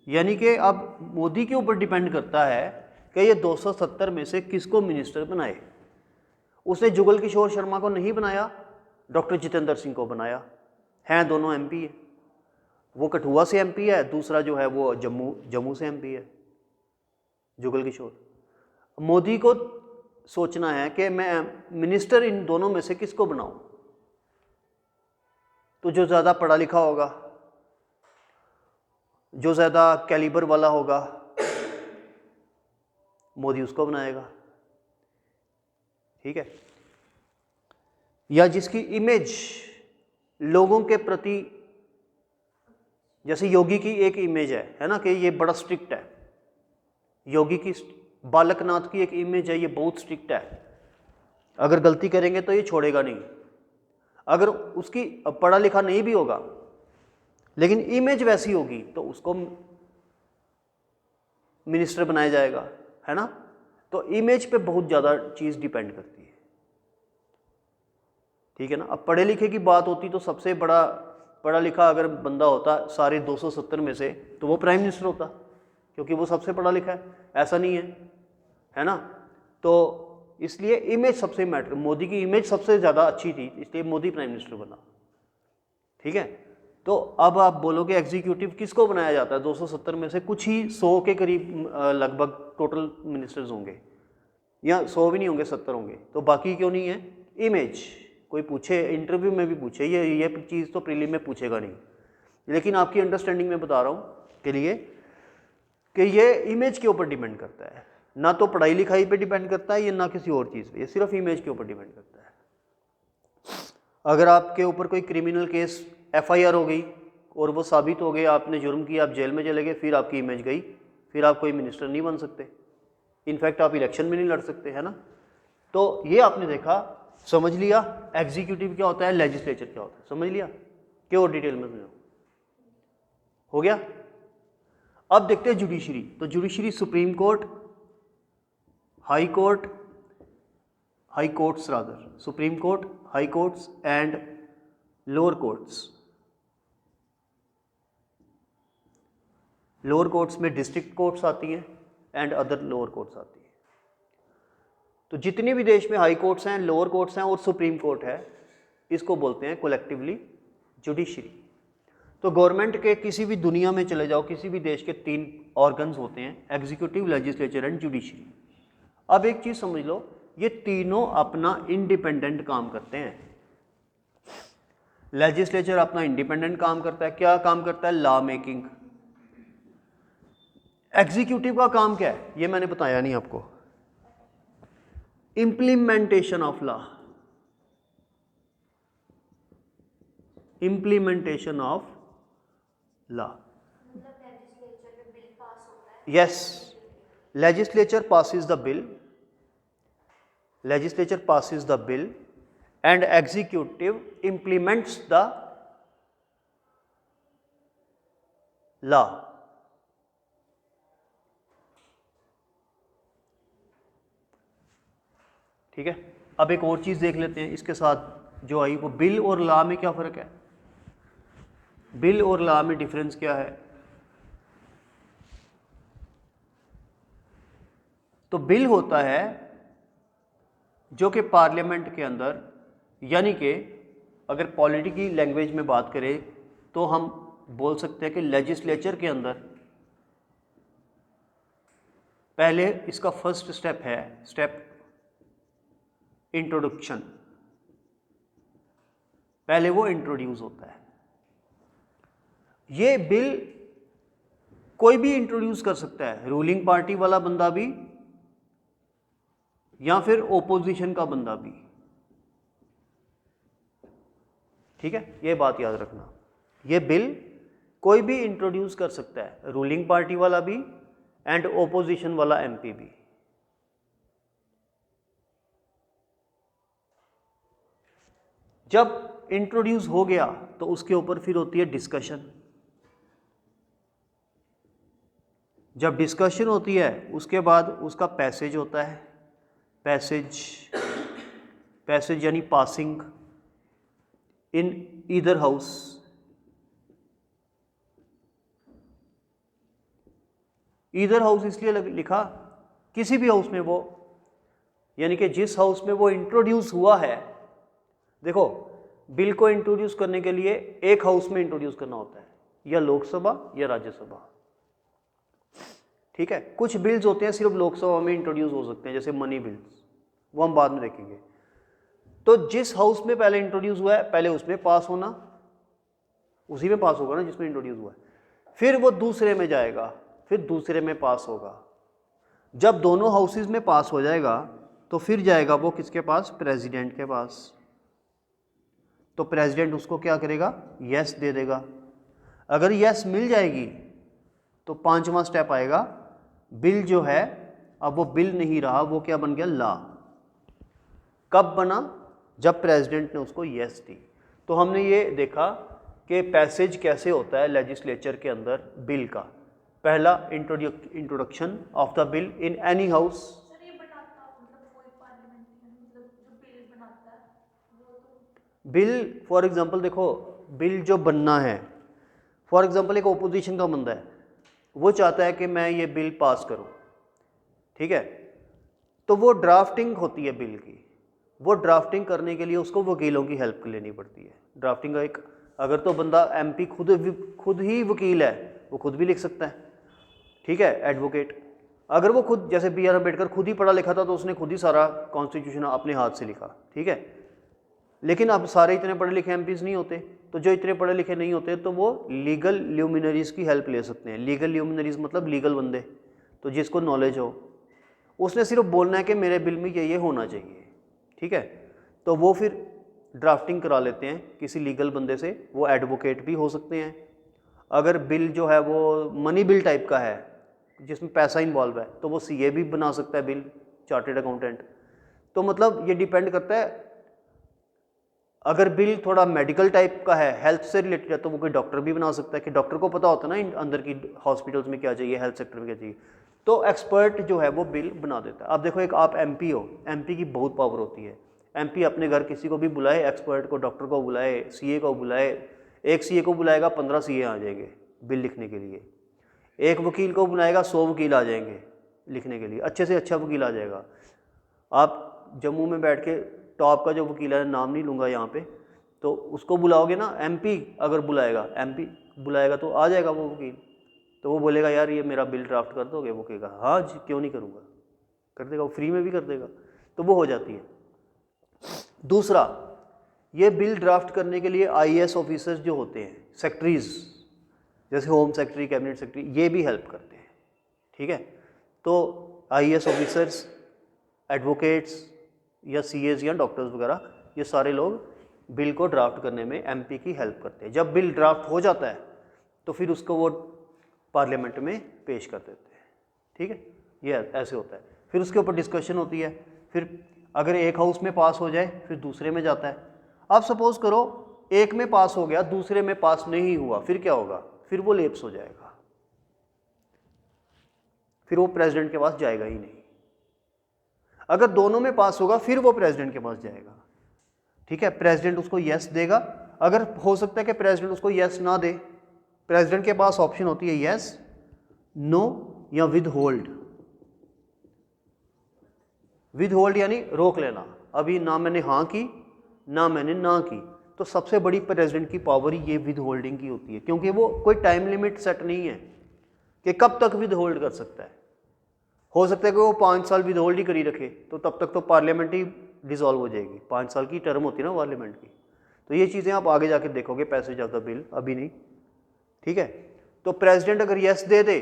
यानी कि अब मोदी के ऊपर डिपेंड करता है कि ये 270 में से किसको मिनिस्टर बनाए। उसने जुगल किशोर शर्मा को नहीं बनाया, डॉक्टर जितेंद्र सिंह को बनाया, हैं दोनों एमपी है। वो कठुआ से एमपी है, दूसरा जो है वो जम्मू से एमपी है, जुगल किशोर। मोदी को सोचना है कि मैं मिनिस्टर इन दोनों में से किसको बनाऊं, तो जो ज़्यादा पढ़ा लिखा होगा, जो ज़्यादा कैलिबर वाला होगा, मोदी उसको बनाएगा। ठीक है, या जिसकी इमेज लोगों के प्रति, जैसे योगी की एक इमेज है ना कि ये बड़ा स्ट्रिक्ट है, योगी की, बालकनाथ की एक इमेज है, ये बहुत स्ट्रिक्ट है, अगर गलती करेंगे तो ये छोड़ेगा नहीं। अगर उसकी पढ़ा लिखा नहीं भी होगा लेकिन इमेज वैसी होगी तो उसको मिनिस्टर बनाया जाएगा, है ना? तो इमेज पे बहुत ज़्यादा चीज़ डिपेंड करती है। ठीक है ना? अब पढ़े लिखे की बात होती तो सबसे बड़ा पढ़ा लिखा अगर बंदा होता सारे 270 में से तो वो प्राइम मिनिस्टर होता, क्योंकि वो सबसे पढ़ा लिखा है। ऐसा नहीं है ना? तो इसलिए इमेज सबसे मैटर, मोदी की इमेज सबसे ज़्यादा अच्छी थी, इसलिए मोदी प्राइम मिनिस्टर बना। ठीक है, तो अब आप बोलोगे एग्जीक्यूटिव किसको बनाया जाता है? 270 में से कुछ ही 100 के करीब लगभग टोटल मिनिस्टर्स होंगे, या 100 भी नहीं होंगे, 70 होंगे, तो बाकी क्यों नहीं है? इमेज। कोई पूछे इंटरव्यू में भी पूछे, ये चीज़ तो प्रीलिम में पूछेगा नहीं, लेकिन आपकी अंडरस्टैंडिंग में बता रहा हूँ के लिए कि ये इमेज के ऊपर डिपेंड करता है, ना तो पढ़ाई लिखाई पे डिपेंड करता है, ये ना किसी और चीज़ पे, ये सिर्फ इमेज के ऊपर डिपेंड करता है। अगर आपके ऊपर कोई क्रिमिनल केस FIR हो गई और वो साबित हो गए, आपने जुर्म किया, आप जेल में चले गए, फिर आपकी इमेज गई, फिर आप कोई मिनिस्टर नहीं बन सकते, इनफैक्ट आप इलेक्शन में नहीं लड़ सकते, है ना? तो ये आपने देखा, समझ लिया एग्जीक्यूटिव क्या होता है, लेजिस्लेचर क्या होता है, समझ लिया? कि और डिटेल में समझो, हो गया? अब देखते हैं जुडिशरी। तो judiciary supreme court, high court, high courts rather, supreme court, high courts and lower courts. Lower courts में डिस्ट्रिक्ट कोर्ट्स आती हैं एंड अदर लोअर कोर्ट्स आती हैं। तो जितनी भी देश में हाई कोर्ट्स हैं, लोअर कोर्ट्स हैं और सुप्रीम कोर्ट है, इसको बोलते हैं कोलेक्टिवली जुडिशरी। तो गवर्नमेंट के किसी भी दुनिया में चले जाओ, किसी भी देश के 3 ऑर्गन्स होते हैं, एग्जीक्यूटिव, लेजिस्लेचर एंड जुडिशरी। अब एक चीज़ समझ लो, ये तीनों अपना इंडिपेंडेंट काम करते हैं। लेजिस्लेचर अपना इंडिपेंडेंट काम करता है, क्या काम करता है? Law making. एग्जीक्यूटिव का काम क्या है ये मैंने बताया नहीं आपको। Implementation of law, implementation of law. मतलब लेजिस्लेचर में बिल पास होता है। Yes, legislature passes the bill, legislature passes the bill and executive implements the law। ठीक है, अब एक और चीज देख लेते हैं इसके साथ जो आई, वो बिल और लॉ में क्या फर्क है। बिल और लॉ में डिफरेंस क्या है। तो बिल होता है जो कि पार्लियामेंट के अंदर, यानी कि अगर पॉलिटी की लैंग्वेज में बात करें तो हम बोल सकते हैं कि लेजिस्लेचर के अंदर पहले इसका फर्स्ट स्टेप है स्टेप इंट्रोडक्शन, पहले वो इंट्रोड्यूस होता है। ये बिल कोई भी इंट्रोड्यूस कर सकता है, रूलिंग पार्टी वाला बंदा भी या फिर ओपोजिशन का बंदा भी। ठीक है, ये बात याद रखना, ये बिल कोई भी इंट्रोड्यूस कर सकता है, रूलिंग पार्टी वाला भी एंड ओपोजिशन वाला एमपी भी। जब इंट्रोड्यूस हो गया तो उसके ऊपर फिर होती है डिस्कशन। जब डिस्कशन होती है उसके बाद उसका पैसेज होता है, पैसेज यानी passing in either house. Either house इसलिए लिखा, किसी भी हाउस में वो, यानी कि जिस हाउस में वो इंट्रोड्यूस हुआ है। देखो, बिल को इंट्रोड्यूस करने के लिए एक हाउस में इंट्रोड्यूस करना होता है, या लोकसभा या राज्यसभा। ठीक है, कुछ बिल्स होते हैं सिर्फ लोकसभा में इंट्रोड्यूस हो सकते हैं, जैसे मनी बिल्स, वो हम बाद में देखेंगे। तो जिस हाउस में पहले इंट्रोड्यूस हुआ है पहले उसमें पास होना, उसी में पास होगा ना जिसमें इंट्रोड्यूस हुआ है, फिर वो दूसरे में जाएगा, फिर दूसरे में पास होगा। जब दोनों हाउसेज में पास हो जाएगा तो फिर जाएगा वो किसके पास, प्रेसिडेंट के पास। तो प्रेसिडेंट उसको क्या करेगा, यस दे देगा। अगर यस मिल जाएगी तो पांचवा स्टेप आएगा, बिल जो है अब वो बिल नहीं रहा, वो क्या बन गया, लॉ। कब बना, जब प्रेसिडेंट ने उसको यस दी। तो हमने ये देखा कि पैसेज कैसे होता है लेजिस्लेचर के अंदर बिल का। पहला introduction of the bill in any house. Sir ये बनाता मतलब कोई पार्लियामेंट मतलब जो बिल बनाता है वो तो बिल फॉर एग्जांपल देखो, बिल जो बनना है, फॉर एग्जांपल एक ओपोजिशन का बंदा है, वो चाहता है कि मैं ये बिल पास करूं। ठीक है, तो वो ड्राफ्टिंग होती है बिल की, वो ड्राफ्टिंग करने के लिए उसको वकीलों की हेल्प लेनी पड़ती है। ड्राफ्टिंग का एक, अगर तो बंदा एमपी खुद ही वकील है, वो खुद भी लिख सकता है। ठीक है, एडवोकेट। अगर वो खुद, जैसे बी आर अम्बेडकर खुद ही पढ़ा लिखा था तो उसने खुद ही सारा कॉन्स्टिट्यूशन अपने हाथ से लिखा। ठीक है, लेकिन अब सारे इतने पढ़े लिखे एमपीज नहीं होते, तो जो इतने पढ़े लिखे नहीं होते तो वो लीगल ल्यूमिनरीज की हेल्प ले सकते हैं। लीगल ल्यूमिनरीज मतलब लीगल बंदे, तो जिसको नॉलेज हो, उसने सिर्फ बोलना है कि मेरे बिल में ये होना चाहिए। ठीक है, तो वो फिर ड्राफ्टिंग करा लेते हैं किसी लीगल बंदे से, वो एडवोकेट भी हो सकते हैं। अगर बिल जो है वो मनी बिल टाइप का है जिसमें पैसा इन्वॉल्व है तो वो सीए भी बना सकता है बिल, चार्टेड अकाउंटेंट। तो मतलब ये डिपेंड करता है। अगर बिल थोड़ा मेडिकल टाइप का है, हेल्थ से रिलेटेड है, तो वो कोई डॉक्टर भी बना सकता है, कि डॉक्टर को पता होता है ना अंदर की हॉस्पिटल्स में क्या चाहिए, हेल्थ सेक्टर में क्या चाहिए, तो एक्सपर्ट जो है वो बिल बना देता है। अब देखो, एक आप एमपी हो, एमपी की बहुत पावर होती है। एमपी अपने घर किसी को भी बुलाए, एक्सपर्ट को, डॉक्टर को बुलाए, सीए को बुलाए, एक सीए को बुलाएगा 15 सीए आ जाएंगे बिल लिखने के लिए। एक वकील को बुलाएगा 100 वकील आ जाएंगे लिखने के लिए, अच्छे से अच्छा वकील आ जाएगा। आप जम्मू में बैठ के टॉप का जो वकील है, नाम नहीं लूँगा यहाँ पे, तो उसको बुलाओगे ना, एमपी अगर बुलाएगा, एमपी बुलाएगा तो आ जाएगा वो वकील। तो वो बोलेगा यार ये मेरा बिल ड्राफ्ट कर दोगे, वो कहेगा हाँ जी क्यों नहीं करूँगा, कर देगा, वो फ्री में भी कर देगा, तो वो हो जाती है। दूसरा, ये बिल ड्राफ्ट करने के लिए आईएएस ऑफिसर्स जो होते हैं, सेक्रेटरीज, जैसे होम सेक्रेटरी, कैबिनेट सेक्रेटरी, ये भी हेल्प करते हैं। ठीक है। तो IAS ऑफिसर्स, एडवोकेट्स या CAs या डॉक्टर्स वगैरह, ये सारे लोग बिल को ड्राफ्ट करने में MP की हेल्प करते हैं। जब बिल ड्राफ्ट हो जाता है तो फिर उसको वो पार्लियामेंट में पेश कर देते हैं, ठीक है। ये ऐसे होता है। फिर उसके ऊपर डिस्कशन होती है, फिर अगर एक हाउस में पास हो जाए फिर दूसरे में जाता है। अब सपोज करो एक में पास हो गया, दूसरे में पास नहीं हुआ, फिर क्या होगा? फिर वो लेप्स हो जाएगा, फिर वो प्रेसिडेंट के पास जाएगा ही नहीं। अगर दोनों में पास होगा फिर वो प्रेसिडेंट के पास जाएगा, ठीक है। प्रेसिडेंट उसको यस देगा। अगर हो सकता है कि प्रेसिडेंट उसको यस ना दे, प्रेसिडेंट के पास ऑप्शन होती है यस, नो या विद होल्ड। विद होल्ड यानी रोक लेना, अभी ना मैंने हाँ की ना मैंने ना की। तो सबसे बड़ी प्रेसिडेंट की पावर ये विद होल्डिंग की होती है, क्योंकि वो कोई टाइम लिमिट सेट नहीं है कि कब तक विद होल्ड कर सकता है। हो सकता है कि वो 5 साल विद होल्ड ही करी रखे, तो तब तक तो पार्लियामेंट ही डिसॉल्व हो जाएगी। 5 साल की टर्म होती है ना पार्लियामेंट की। तो ये चीज़ें आप आगे जाके देखोगे, पैसेज ऑफ द बिल, अभी नहीं, ठीक है। तो प्रेसिडेंट अगर यस दे दे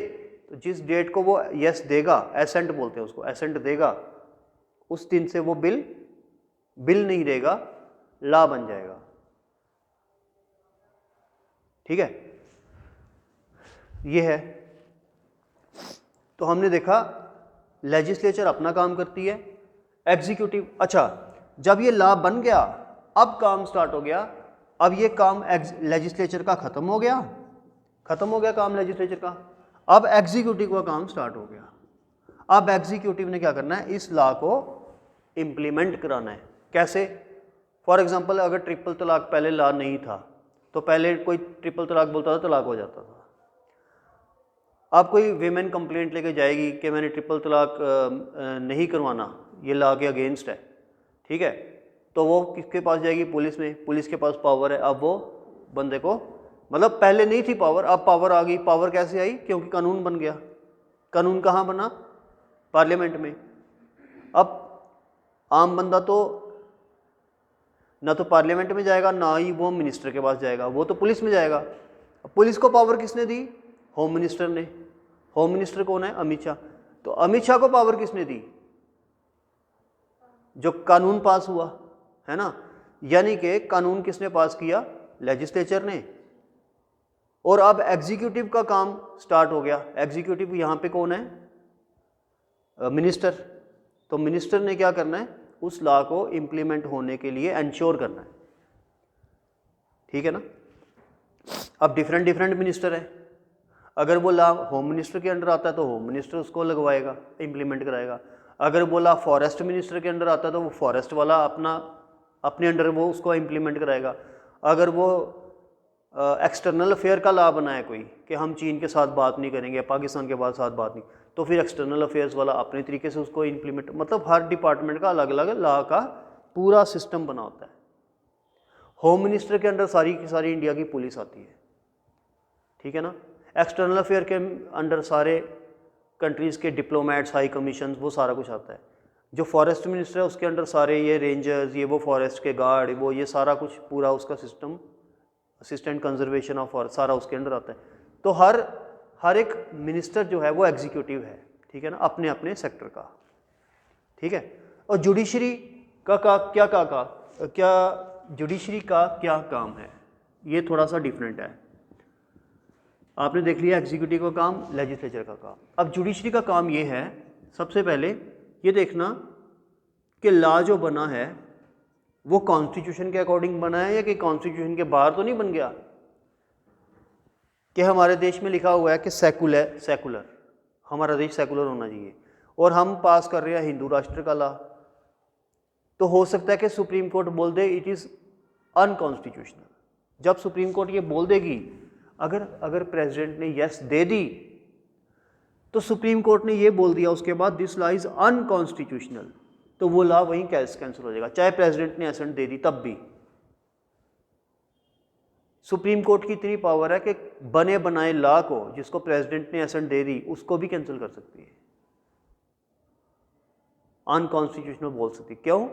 तो जिस डेट को वो यस देगा, एसेंट बोलते हैं उसको, एसेंट देगा, उस दिन से वो बिल नहीं रहेगा, लॉ बन जाएगा, ठीक है। ये है। तो हमने देखा लेजिस्लेचर अपना काम करती है, एग्जीक्यूटिव, अच्छा जब ये लॉ बन गया अब काम स्टार्ट हो गया। अब ये काम लेजिस्लेचर का खत्म हो गया काम लेजिस्लेचर का। अब एग्जीक्यूटिव का काम स्टार्ट हो गया। अब एग्जीक्यूटिव ने क्या करना है? इस लॉ को इम्प्लीमेंट कराना है। कैसे? फॉर एग्जांपल अगर ट्रिपल तलाक पहले लॉ नहीं था तो पहले कोई ट्रिपल तलाक बोलता था, तलाक हो जाता था। अब कोई वीमेन कंप्लेंट लेके जाएगी कि मैंने ट्रिपल तलाक नहीं करवाना, ये लॉ के अगेंस्ट है, ठीक है। तो वो किसके पास जाएगी? पुलिस में। पुलिस के पास पावर है। अब वो बंदे को, मतलब पहले नहीं थी पावर, अब पावर आ गई। पावर कैसे आई? क्योंकि कानून बन गया। कानून कहाँ बना? पार्लियामेंट में। अब आम बंदा तो ना तो पार्लियामेंट में जाएगा, ना ही वो मिनिस्टर के पास जाएगा, वो तो पुलिस में जाएगा। पुलिस को पावर किसने दी? होम मिनिस्टर ने। होम मिनिस्टर कौन है? अमित शाह। तो अमित शाह को पावर किसने दी? जो कानून पास हुआ है ना, यानी कि कानून किसने पास किया? लेजिस्लेचर ने। और अब एग्जीक्यूटिव का काम स्टार्ट हो गया। एग्जीक्यूटिव यहाँ पे कौन है? मिनिस्टर। तो मिनिस्टर ने क्या करना है? उस लॉ को इम्प्लीमेंट होने के लिए एंश्योर करना है, ठीक है ना। अब डिफरेंट मिनिस्टर है। अगर वो लॉ होम मिनिस्टर के अंडर आता है तो होम मिनिस्टर उसको लगवाएगा, इम्प्लीमेंट कराएगा। अगर वो लॉ फॉरेस्ट मिनिस्टर के अंडर आता है तो वो फॉरेस्ट वाला अपने अंडर वो उसको इम्प्लीमेंट कराएगा। अगर वो एक्सटर्नल अफेयर का लॉ बनाए कोई कि हम चीन के साथ बात नहीं करेंगे, पाकिस्तान के साथ बात नहीं, तो फिर एक्सटर्नल अफेयर्स वाला अपने तरीके से उसको इम्प्लीमेंट, मतलब हर डिपार्टमेंट का अलग अलग लॉ का पूरा सिस्टम बना होता है। होम मिनिस्टर के अंडर सारी की सारी इंडिया की पुलिस आती है, ठीक है ना। एक्सटर्नल अफेयर के अंडर सारे कंट्रीज़ के डिप्लोमेट्स, हाई कमीशन, वो सारा कुछ आता है। जो फॉरेस्ट मिनिस्टर है उसके अंडर सारे ये रेंजर्स, ये वो फॉरेस्ट के गार्ड, वो ये सारा कुछ पूरा उसका system, assistant conservation of forest, सारा उसके अंडर आता है। तो हर एक मिनिस्टर जो है वो एग्जीक्यूटिव है, ठीक है ना, अपने अपने सेक्टर का, ठीक है। और जुडिशरी जुडिशरी का क्या काम है? ये थोड़ा सा डिफरेंट है। आपने देख लिया एग्जीक्यूटिव का काम, लेजिस्लेचर का काम। अब जुडिशरी का काम ये है, सबसे पहले ये देखना कि लॉ जो बना है वो कॉन्स्टिट्यूशन के अकॉर्डिंग बना है या कि कॉन्स्टिट्यूशन के बाहर तो नहीं बन गया। कि हमारे देश में लिखा हुआ है कि सेकुलर, हमारा देश सेकुलर होना चाहिए, और हम पास कर रहे हैं हिंदू राष्ट्र का लॉ, तो हो सकता है कि सुप्रीम कोर्ट बोल दे इट इज़ अनकॉन्स्टिट्यूशनल। जब सुप्रीम कोर्ट ये बोल देगी, अगर प्रेसिडेंट ने यस दे दी तो सुप्रीम कोर्ट ने ये बोल दिया उसके बाद दिस लॉ इज अनकॉन्स्टिट्यूशनल, तो वो लॉ वहीं कैंसिल हो जाएगा, चाहे प्रेसिडेंट ने एसेंट दे दी तब भी। सुप्रीम कोर्ट की इतनी पावर है कि बने बनाए लॉ को जिसको प्रेसिडेंट ने एसेंट दे दी उसको भी कैंसिल कर सकती है, अनकॉन्स्टिट्यूशनल बोल सकती। क्यों?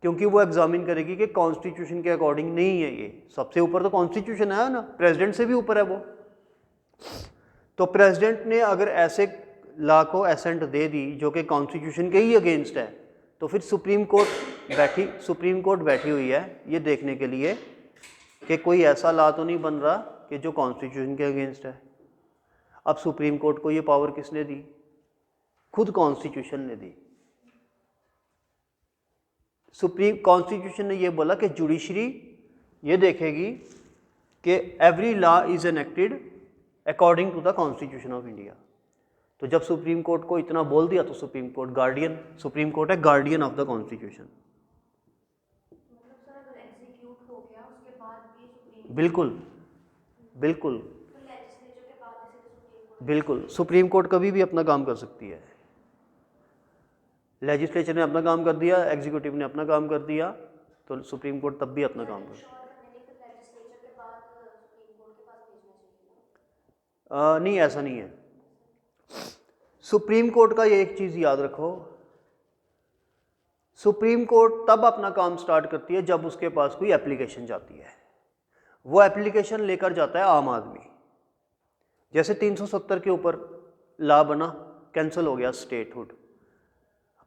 क्योंकि वो एग्जामिन करेगी कि कॉन्स्टिट्यूशन के अकॉर्डिंग नहीं है। ये सबसे ऊपर तो कॉन्स्टिट्यूशन है ना, प्रेसिडेंट से भी ऊपर है वो। तो प्रेसिडेंट ने अगर ऐसे लॉ को एसेंट दे दी जो कि कॉन्स्टिट्यूशन के ही अगेंस्ट है, तो फिर सुप्रीम कोर्ट बैठी हुई है ये देखने के लिए कि कोई ऐसा लॉ तो नहीं बन रहा कि जो कॉन्स्टिट्यूशन के अगेंस्ट है। अब सुप्रीम कोर्ट को ये पावर किसने दी? खुद कॉन्स्टिट्यूशन ने दी। सुप्रीम कॉन्स्टिट्यूशन ने ये बोला कि जुडिशरी ये देखेगी कि every law is enacted according to the constitution of India. तो जब सुप्रीम कोर्ट को इतना बोल दिया तो सुप्रीम कोर्ट है गार्डियन ऑफ द कॉन्स्टिट्यूशन। मतलब सर अगर एग्जीक्यूट हो गया उसके बाद भी सुप्रीम बिल्कुल तो लेजिस्लेचर के बाद जैसे तो सुप्रीम कोर्ट बिल्कुल सुप्रीम कोर्ट कभी भी अपना काम कर सकती है। लेजिस्लेचर ने अपना काम कर दिया, एग्जीक्यूटिव ने अपना काम कर दिया, तो सुप्रीम कोर्ट तब भी अपना काम कर श्योर करने के लिए लेजिस्लेचर के बाद सुप्रीम कोर्ट के पास भेजना चाहिए ना? नहीं, ऐसा नहीं है। सुप्रीम कोर्ट का ये एक चीज़ याद रखो, सुप्रीम कोर्ट तब अपना काम स्टार्ट करती है जब उसके पास कोई एप्लीकेशन जाती है। वो एप्लीकेशन लेकर जाता है आम आदमी। जैसे 370 के ऊपर लॉ बना, कैंसिल हो गया स्टेटहुड।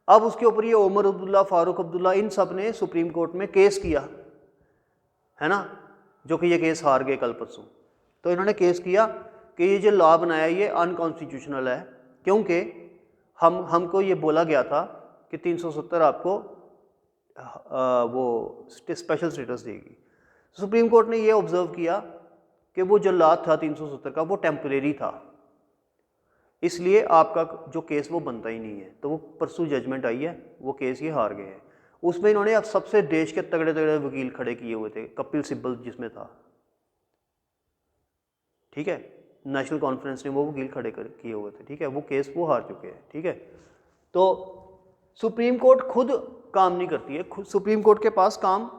अब उसके ऊपर ये उमर अब्दुल्ला, फारूक अब्दुल्ला, इन सब ने सुप्रीम कोर्ट में केस किया है ना, जो कि ये केस हार गए कल परसों। तो इन्होंने केस किया कि ये जो लॉ बनाया ये अनकॉन्स्टिट्यूशनल है, क्योंकि हमको ये बोला गया था कि 370 आपको वो स्पेशल स्टेटस देगी। सुप्रीम कोर्ट ने ये ऑब्जर्व किया कि वो जो लॉ था 370 का वो टेम्परेरी था, इसलिए आपका जो केस वो बनता ही नहीं है। तो वो परसों जजमेंट आई है, वो केस ये हार गए हैं। उसमें इन्होंने अब सबसे देश के तगड़े तगड़े वकील खड़े किए हुए थे, कपिल सिब्बल जिसमें था, ठीक है, नेशनल कॉन्फ्रेंस ने वो वकील खड़े किए हुए थे, ठीक है, वो केस वो हार चुके हैं, ठीक है। तो सुप्रीम कोर्ट खुद काम नहीं करती है, खुद सुप्रीम कोर्ट के पास काम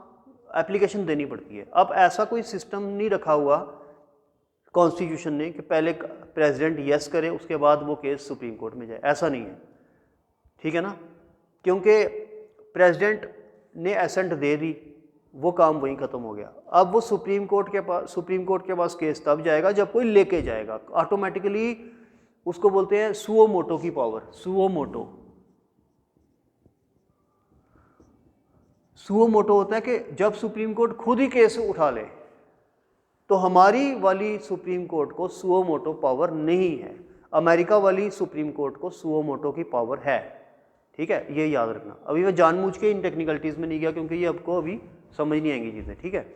एप्लीकेशन देनी पड़ती है। अब ऐसा कोई सिस्टम नहीं रखा हुआ कॉन्स्टिट्यूशन ने कि पहले प्रेसिडेंट यस करे उसके बाद वो केस सुप्रीम कोर्ट में जाए, ऐसा नहीं है, ठीक है ना, क्योंकि प्रेसिडेंट ने एसेंट दे दी, वो काम वहीं ख़त्म हो गया। अब वो सुप्रीम कोर्ट के पास केस तब जाएगा जब कोई लेके जाएगा, ऑटोमेटिकली उसको बोलते हैं सुओ मोटो की पावर। सुओ मोटो होता है कि जब सुप्रीम कोर्ट खुद ही केस उठा ले, तो हमारी वाली सुप्रीम कोर्ट को सुओ मोटो पावर नहीं है, अमेरिका वाली सुप्रीम कोर्ट को सुओ मोटो की पावर है, ठीक है, ये याद रखना। अभी मैं जानबूझ के इन टेक्निकलिटीज़ में नहीं गया क्योंकि ये आपको अभी समझ नहीं आएंगी चीज़ें, ठीक है।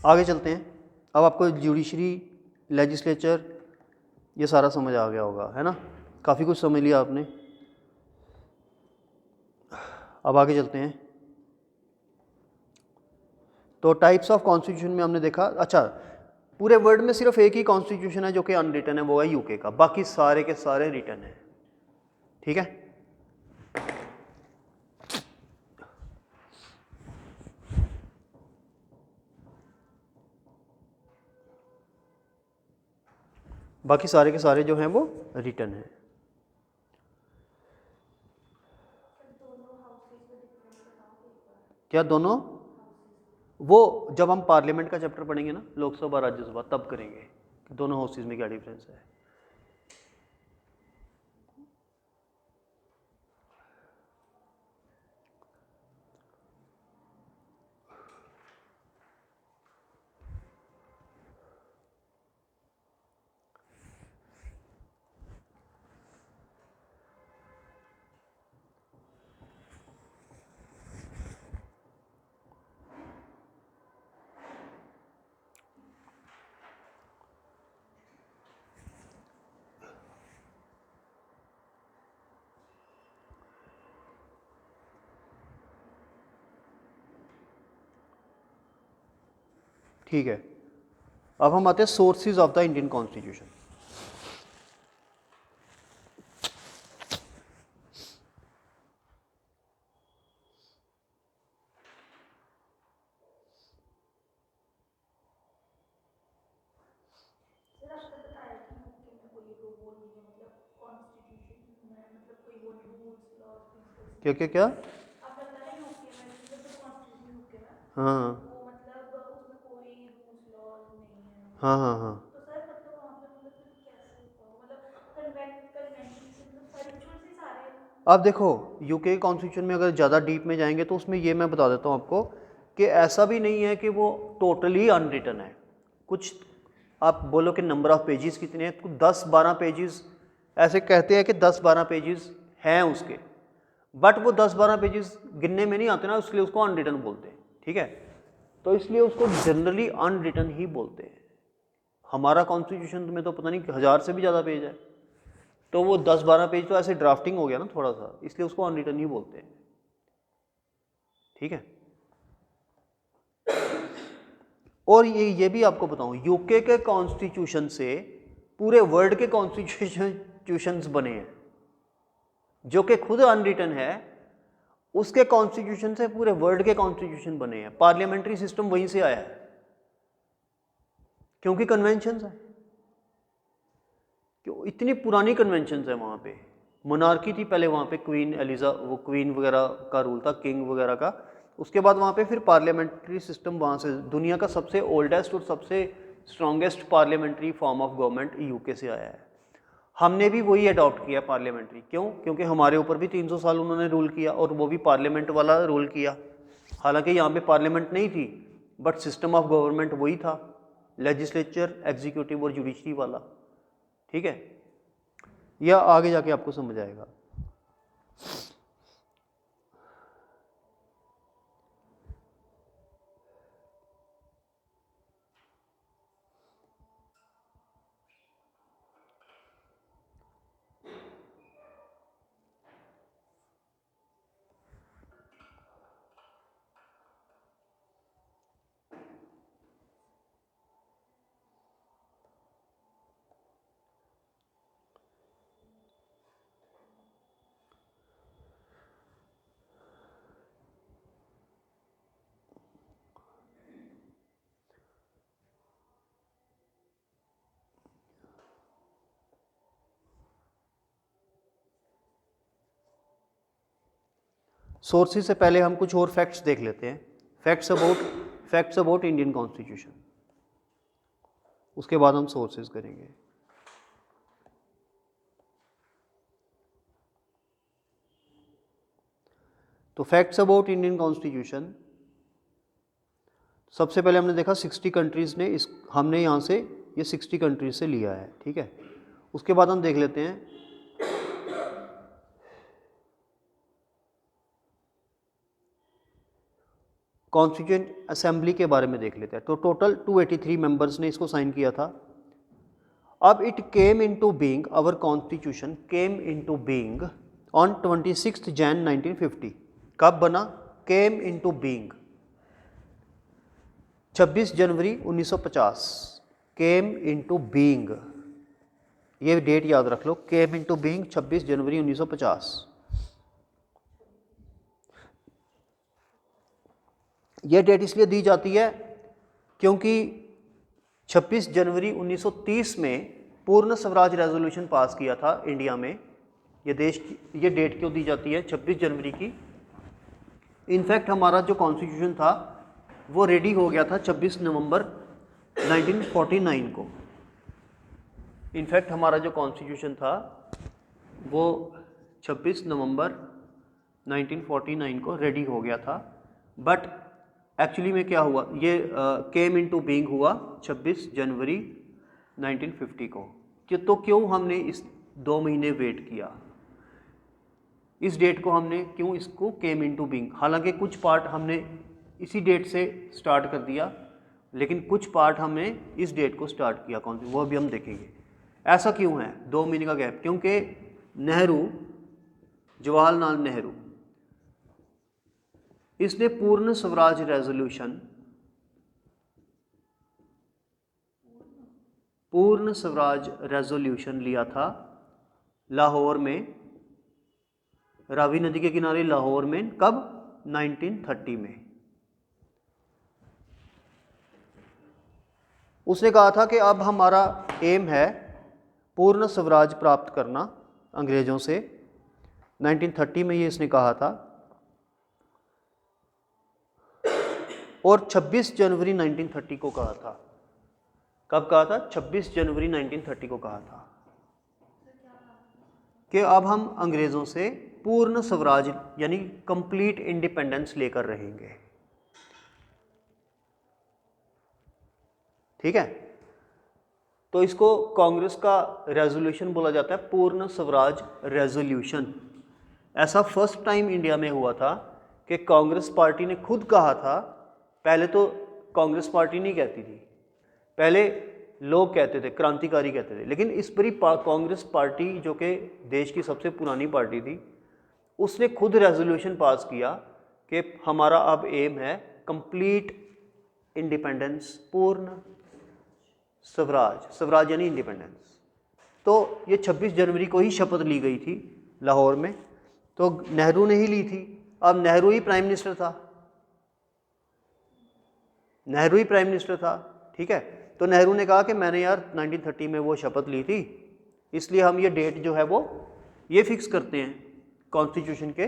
आगे चलते हैं। अब आपको जुडिशरी, लेजिस्लेचर, ये सारा समझ आ गया होगा, है ना, काफ़ी कुछ समझ लिया आपने। अब आगे चलते हैं। तो टाइप्स ऑफ कॉन्स्टिट्यूशन में हमने देखा, अच्छा, पूरे वर्ल्ड में सिर्फ एक ही कॉन्स्टिट्यूशन है जो कि अनरिटन है, वो है यूके का, बाकी सारे के सारे रिटन है, ठीक है। बाकी सारे के सारे जो हैं वो रिटन है। क्या दोनों? वो जब हम पार्लियामेंट का चैप्टर पढ़ेंगे ना, लोकसभा राज्यसभा, तब करेंगे कि दोनों हाउसेज में क्या डिफरेंस है। ठीक है, अब हम आते हैं sources of the Indian constitution. Sir आपने बताया कि यूके में कोई वो नहीं है, मतलब कॉन्स्टिट्यूशन में मतलब कोई वो रूल्स लॉज प्रिंसिपल्स क्या क्या क्या? आपने बताया यूके में मतलब जो कॉन्स्टिट्यूशन यूके में हाँ वो मतलब उसमें कोई रूल्स लॉज नहीं है। हाँ हाँ हाँ। तो सर मतलब वहाँ पे मतलब फिर कैसे होता है, मतलब अब देखो यूके कॉन्स्टिट्यूशन में अगर ज़्यादा डीप में जाएंगे तो उसमें ये मैं बता देता हूँ आपको कि ऐसा भी नहीं है कि वो टोटली अनरिटन है। कुछ आप बोलो कि नंबर ऑफ पेजेस कितने हैं, तो 10-12 पेजेस ऐसे कहते हैं कि 10-12 पेजेस हैं उसके, बट वो 10-12 पेजेस गिनने में नहीं आते ना, इसलिए उसको अनरिटन बोलते हैं। ठीक है, तो इसलिए उसको जनरली अनरिटन ही बोलते हैं। हमारा कॉन्स्टिट्यूशन में तो पता नहीं 1000 से भी ज़्यादा पेज है, तो वो 10-12 पेज तो ऐसे ड्राफ्टिंग हो गया ना थोड़ा सा, इसलिए उसको अनरिटन ही बोलते हैं। ठीक है, और ये भी आपको बताऊं, यूके के कॉन्स्टिट्यूशन से पूरे वर्ल्ड के कॉन्स्टिट्यूशंस बने हैं। जो कि खुद अनरिटन है, उसके कॉन्स्टिट्यूशन से पूरे वर्ल्ड के कॉन्स्टिट्यूशन बने हैं। पार्लियामेंट्री सिस्टम वहीं से आया है, क्योंकि कन्वेंशंस है, क्यों इतनी पुरानी कन्वेंशंस है। वहाँ पे मोनार्की थी पहले, वहाँ पे क्वीन एलिजा, वो क्वीन वगैरह का रूल था, किंग वगैरह का। उसके बाद वहाँ पे फिर पार्लियामेंट्री सिस्टम, वहाँ से दुनिया का सबसे ओल्डेस्ट और सबसे strongest parliamentary form of government UK से आया है। हमने भी वही अडॉप्ट किया पार्लियामेंट्री। क्यों? क्योंकि हमारे ऊपर भी 300 साल उन्होंने रूल किया, और वो भी पार्लियामेंट वाला रूल किया। हालांकि यहाँ पे पार्लियामेंट नहीं थी, बट सिस्टम ऑफ गवर्नमेंट वही था, लेजिस्लेचर, एग्जीक्यूटिव और जुडिशरी वाला। ठीक है, यह आगे जाके आपको समझ आएगा। सोर्सेज से पहले हम कुछ और फैक्ट्स देख लेते हैं। फैक्ट्स अबाउट इंडियन कॉन्स्टिट्यूशन, उसके बाद हम सोर्सेज करेंगे। तो फैक्ट्स अबाउट इंडियन कॉन्स्टिट्यूशन, सबसे पहले हमने देखा 60 कंट्रीज़ ने हमने यहाँ से ये 60 कंट्रीज से लिया है। ठीक है, उसके बाद हम देख लेते हैं कॉन्स्टिट्यूएंट असेंबली के बारे में देख लेते हैं। तो टोटल 283 मेंबर्स ने इसको साइन किया था। अब it came into being, our constitution came into being on 26 Jan 1950। कब बना? Came into being 26 January 1950। Came into being, ये डेट याद रख लो, केम इनटू बीइंग 26 जनवरी 1950। यह डेट इसलिए दी जाती है क्योंकि 26 जनवरी 1930 में पूर्ण स्वराज रेजोल्यूशन पास किया था इंडिया में। ये डेट क्यों दी जाती है 26 जनवरी की? इनफैक्ट हमारा जो कॉन्स्टिट्यूशन था वो रेडी हो गया था 26 नवंबर 1949 को। इनफैक्ट हमारा जो कॉन्स्टिट्यूशन था वो 26 नवंबर 1949 को रेडी हो गया था। बट एक्चुअली में क्या हुआ, ये केम इनटू बीइंग हुआ 26 जनवरी 1950 को। तो क्यों हमने इस 2 महीने वेट किया? इस डेट को हमने क्यों इसको केम इनटू बीइंग, हालांकि कुछ पार्ट हमने इसी डेट से स्टार्ट कर दिया, लेकिन कुछ पार्ट हमने इस डेट को स्टार्ट किया, कौन सी, वो अभी हम देखेंगे। ऐसा क्यों है 2 महीने का गैप? क्योंकि जवाहरलाल नेहरू, इसने पूर्ण स्वराज रेजोल्यूशन लिया था लाहौर में, रावी नदी के किनारे लाहौर में। कब? 1930 में। उसने कहा था कि अब हमारा एम है पूर्ण स्वराज प्राप्त करना अंग्रेज़ों से। 1930 में ये इसने कहा था, और 26 जनवरी 1930 को कहा था। कब कहा था? 26 जनवरी 1930 को कहा था कि अब हम अंग्रेज़ों से पूर्ण स्वराज यानी कंप्लीट इंडिपेंडेंस लेकर रहेंगे। ठीक है, तो इसको कांग्रेस का रेजोल्यूशन बोला जाता है, पूर्ण स्वराज रेजोल्यूशन। ऐसा फर्स्ट टाइम इंडिया में हुआ था कि कांग्रेस पार्टी ने खुद कहा था, पहले तो कांग्रेस पार्टी नहीं कहती थी, पहले लोग कहते थे, क्रांतिकारी कहते थे, लेकिन इस बारी कांग्रेस पार्टी जो कि देश की सबसे पुरानी पार्टी थी, उसने खुद रेजोल्यूशन पास किया कि हमारा अब एम है कंप्लीट इंडिपेंडेंस, पूर्ण स्वराज, स्वराज यानी इंडिपेंडेंस। तो ये 26 जनवरी को ही शपथ ली गई थी लाहौर में, तो नेहरू ने ही ली थी। अब नेहरू ही प्राइम मिनिस्टर था, नेहरू ही प्राइम मिनिस्टर था। ठीक है, तो नेहरू ने कहा कि मैंने यार 1930 में वो शपथ ली थी, इसलिए हम ये डेट जो है वो ये फिक्स करते हैं कॉन्स्टिट्यूशन के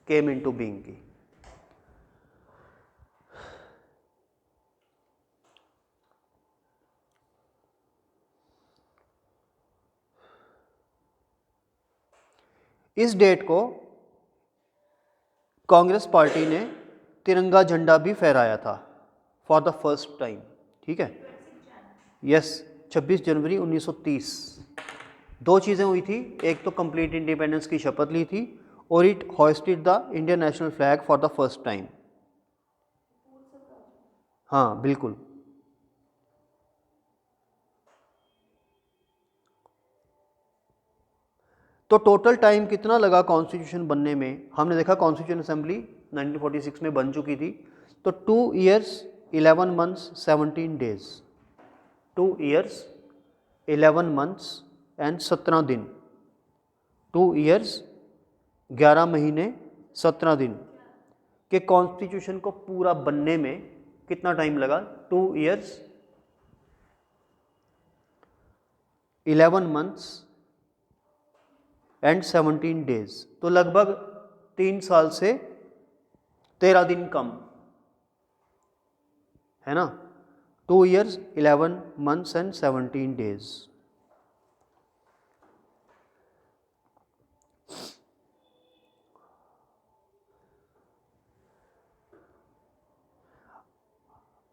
केम इनटू बीइंग की। इस डेट को कांग्रेस पार्टी ने तिरंगा झंडा भी फहराया था फॉर द फर्स्ट टाइम। ठीक है, यस, 26 जनवरी 1930। दो चीज़ें हुई थी, एक तो कंप्लीट इंडिपेंडेंस की शपथ ली थी और it hosted the Indian national flag for the first time. हाँ बिल्कुल। तो टोटल टाइम कितना लगा कॉन्स्टिट्यूशन बनने में? हमने देखा कॉन्स्टिट्यूशन असेंबली 1946 में बन चुकी थी, तो 2 years 11 months 17 days, 2 years 11 months and 17 दिन, 2 years 11 महीने 17 दिन के कॉन्स्टिट्यूशन को पूरा बनने में कितना टाइम लगा? 2 years 11 months एंड 17 days, तो लगभग 3 साल से 13 दिन कम, है ना। 2 years 11 months एंड 17 days।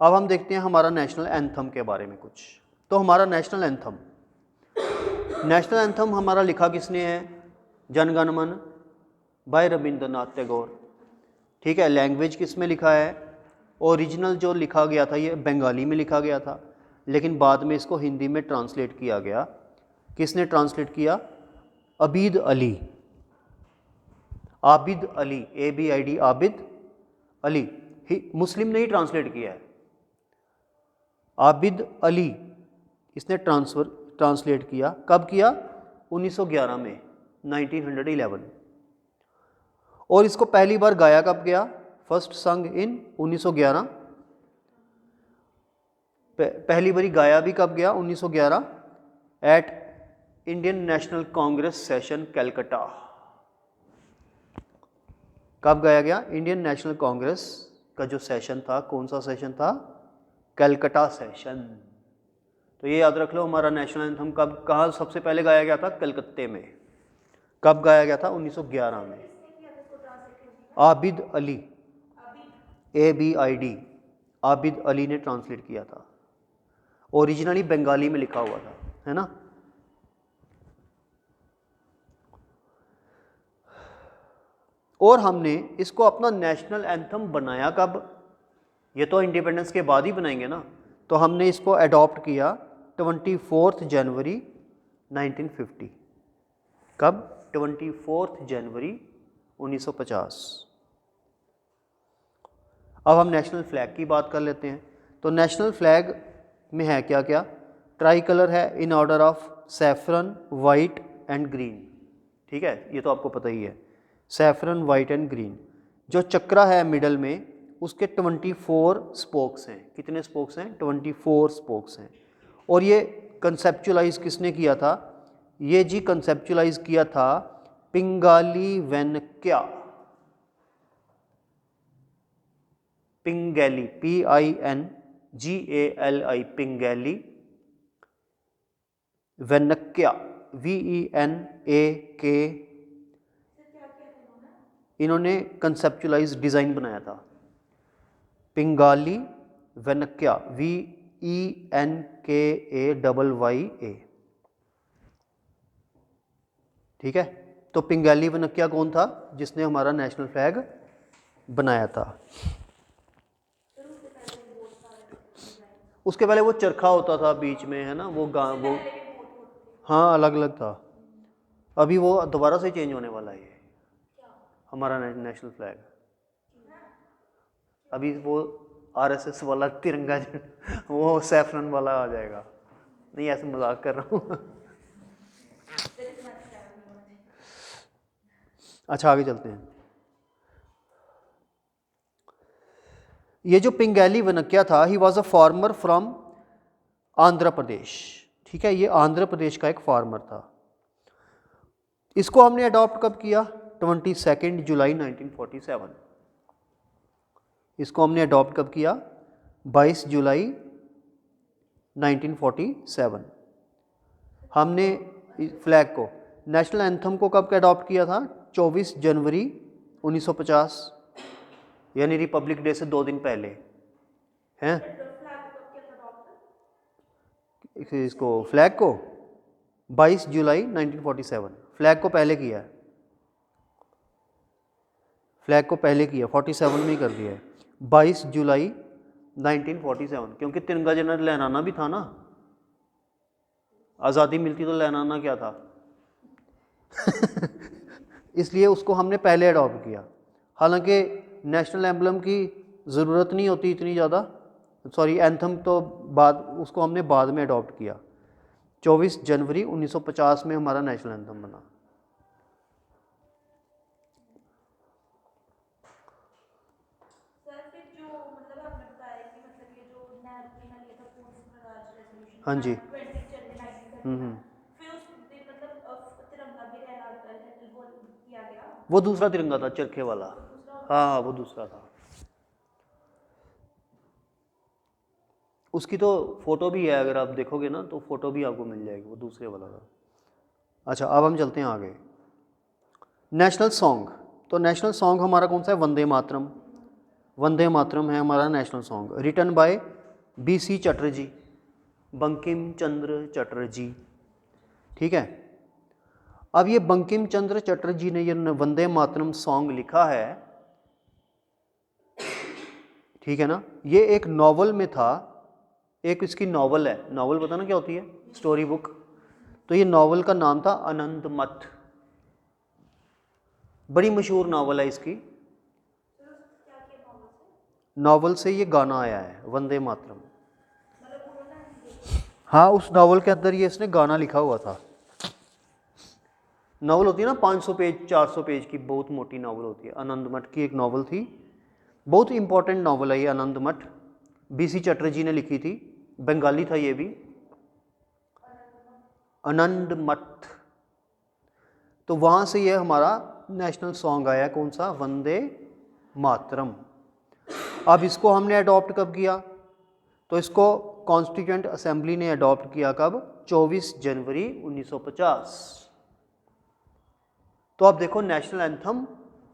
अब हम देखते हैं हमारा नेशनल एंथम के बारे में कुछ। तो हमारा नेशनल एंथम हमारा लिखा किसने है? जनगण मन बाय रविंद्रनाथ टैगोर। ठीक है, लैंग्वेज किस में लिखा है? ओरिजिनल जो लिखा गया था ये बंगाली में लिखा गया था, लेकिन बाद में इसको हिंदी में ट्रांसलेट किया गया। किसने ट्रांसलेट किया? आबिद अली, आबिद अली, ABID, आबिद अली। मुस्लिम ने ही ट्रांसलेट किया है, आबिद अली इसने ट्रांसलेट किया। कब किया? 1911 में, 1911। और इसको पहली बार गाया कब गया? फर्स्ट संग इन 1911। पहली बारी गाया भी कब गया? 1911 at Indian National Congress session Calcutta. कब गाया गया? इंडियन नेशनल कांग्रेस का जो सेशन था, कौन सा सेशन था? कलकत्ता सेशन। तो ये याद रख लो, हमारा नेशनल एंथम कब, कहाँ सबसे पहले गाया गया था? कलकत्ते में। कब गाया गया था? 1911 में। आबिद अली, ABID, आबिद अली ने ट्रांसलेट किया था। ओरिजिनली बंगाली में लिखा हुआ था, है ना। और हमने इसको अपना नेशनल एंथम बनाया कब? ये तो इंडिपेंडेंस के बाद ही बनाएंगे ना। तो हमने इसको अडॉप्ट किया 24 जनवरी 1950। कब? 24 जनवरी 1950। अब हम नेशनल फ्लैग की बात कर लेते हैं। तो नेशनल फ्लैग में है क्या क्या? ट्राई कलर है in order of saffron, white and green. ठीक है, ये तो आपको पता ही है, सैफरन, वाइट एंड ग्रीन। जो चक्रा है मिडल में, उसके 24 स्पोक्स हैं। कितने स्पोक्स हैं? 24 स्पोक्स हैं। और ये कंसेप्चुलाइज किसने किया था? ये जी कंसेप्चुलाइज किया था पिंगाली वेनक्या, पिंगैली, PINGALI, पिंगैली वेनक्या, VENAK इन्होंने कंसेप्चुलाइज डिज़ाइन बनाया था। पिंगाली वेनक्या, VENKAYY। ठीक है, तो पिंगाली वेनक्या कौन था जिसने हमारा नेशनल फ्लैग बनाया था? उसके पहले वो चरखा होता था बीच में, है ना, वो हाँ अलग अलग था। अभी वो दोबारा से चेंज होने वाला है ये हमारा नेशनल फ्लैग। अभी वो RSS वाला तिरंगा वो सैफरन वाला आ जाएगा। नहीं, ऐसे मजाक कर रहा हूँ। अच्छा आगे चलते हैं। ये जो पिंगाली वेनक्या था, he was a farmer from Andhra Pradesh. ठीक है, ये आंध्र प्रदेश का एक फार्मर था। इसको हमने अडॉप्ट कब किया? 22 जुलाई 1947। इसको हमने अडॉप्ट कब किया? 22 जुलाई 1947। हमने फ्लैग को, नेशनल एंथम को कब अडॉप्ट किया था? 24 जनवरी 1950, यानी रिपब्लिक डे से 2 दिन पहले हैं। इसको फ्लैग को 22 जुलाई 1947, फ्लैग को पहले किया है, फ्लैग को पहले किया 47 में ही कर दिया है, 22 जुलाई 1947, क्योंकि तिरंगा जनरल लहराना भी था ना, आज़ादी मिलती तो लहराना क्या था। इसलिए उसको हमने पहले अडॉप्ट किया। हालांकि नेशनल एम्बलम की ज़रूरत नहीं होती इतनी ज़्यादा, सॉरी एंथम तो बाद, उसको हमने बाद में अडॉप्ट किया। 24 जनवरी 1950 में हमारा नेशनल एंथम बना। हाँ जी। वो दूसरा तिरंगा था, चरखे वाला। हाँ वो दूसरा था। उसकी तो फोटो भी है, अगर आप देखोगे ना तो फोटो भी आपको मिल जाएगी, वो दूसरे वाला था। अच्छा अब हम चलते हैं आगे। नेशनल सॉन्ग, तो नेशनल सॉन्ग हमारा कौन सा है? वंदे मातरम। वंदे मातरम है हमारा national song, written by BC Chatterjee, Bankim Chandra Chatterjee. ठीक है, अब ये बंकिम चंद्र चटर्जी ने ये वंदे मातरम सॉन्ग लिखा है, ठीक है ना, ये एक नॉवल में था, एक इसकी नॉवल है, नॉवल पता ना क्या होती है? Story book. तो ये नॉवल का नाम था आनंद मठ, बड़ी मशहूर नॉवल है इसकी। नॉवल से ये गाना आया है वंदे मातरम। हाँ उस नॉवल के अंदर ये इसने गाना लिखा हुआ था। नॉवल होती है ना 500 पेज 400 पेज की, बहुत मोटी नॉवल होती है। आनंद मठ की एक नॉवल थी, बहुत इंपॉर्टेंट नॉवल है ये आनंद मठ, BC चटर्जी ने लिखी थी, बंगाली था ये भी, आनंद मठ। तो वहाँ से ये हमारा नेशनल सॉन्ग आया, कौन सा? वंदे मातरम। अब इसको हमने अडॉप्ट कब किया? तो इसको कॉन्स्टिट्यूएंट असेंबली ने अडॉप्ट किया कब? 24 जनवरी 1950। तो अब देखो नेशनल एंथम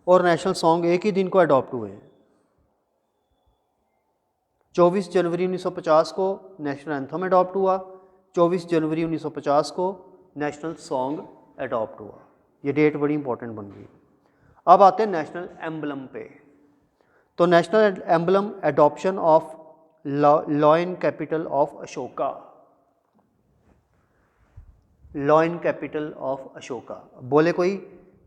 और नेशनल सॉन्ग एक ही दिन को अडॉप्ट हुए हैं। 24 जनवरी 1950 को नेशनल एंथम अडॉप्ट हुआ, 24 जनवरी 1950 को नेशनल सॉन्ग अडॉप्ट हुआ। ये डेट बड़ी इंपॉर्टेंट बन गई। अब आते हैं नेशनल एम्बलम पे। तो national emblem adoption of lion capital of Ashoka, lion capital of Ashoka. बोले कोई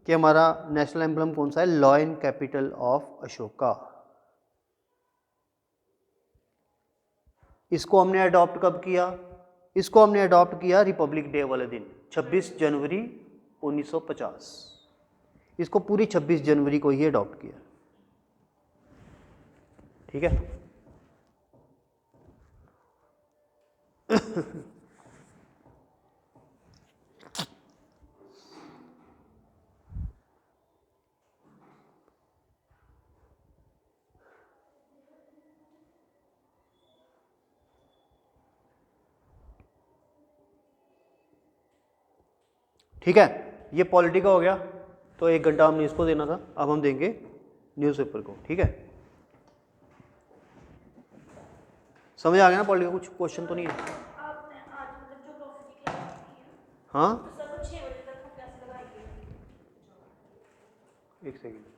कि हमारा नेशनल एम्बलम कौन सा है? Lion capital of Ashoka. इसको हमने अडॉप्ट कब किया? इसको हमने अडॉप्ट किया रिपब्लिक डे वाले दिन, 26 जनवरी 1950। इसको पूरी 26 जनवरी को ही अडॉप्ट किया। ठीक है। ठीक है, ये पॉलिटी का हो गया। तो 1 घंटा हमने इसको देना था, अब हम देंगे न्यूज़पेपर को, ठीक है। समझ आ गया ना पॉलिटी का? कुछ क्वेश्चन तो नहीं है? आपने आज मतलब ज्योग्राफी की क्लास की है हाँ तो सर 6 बजे तक हम कैसे लगाएंगे? 1 सेकेंड।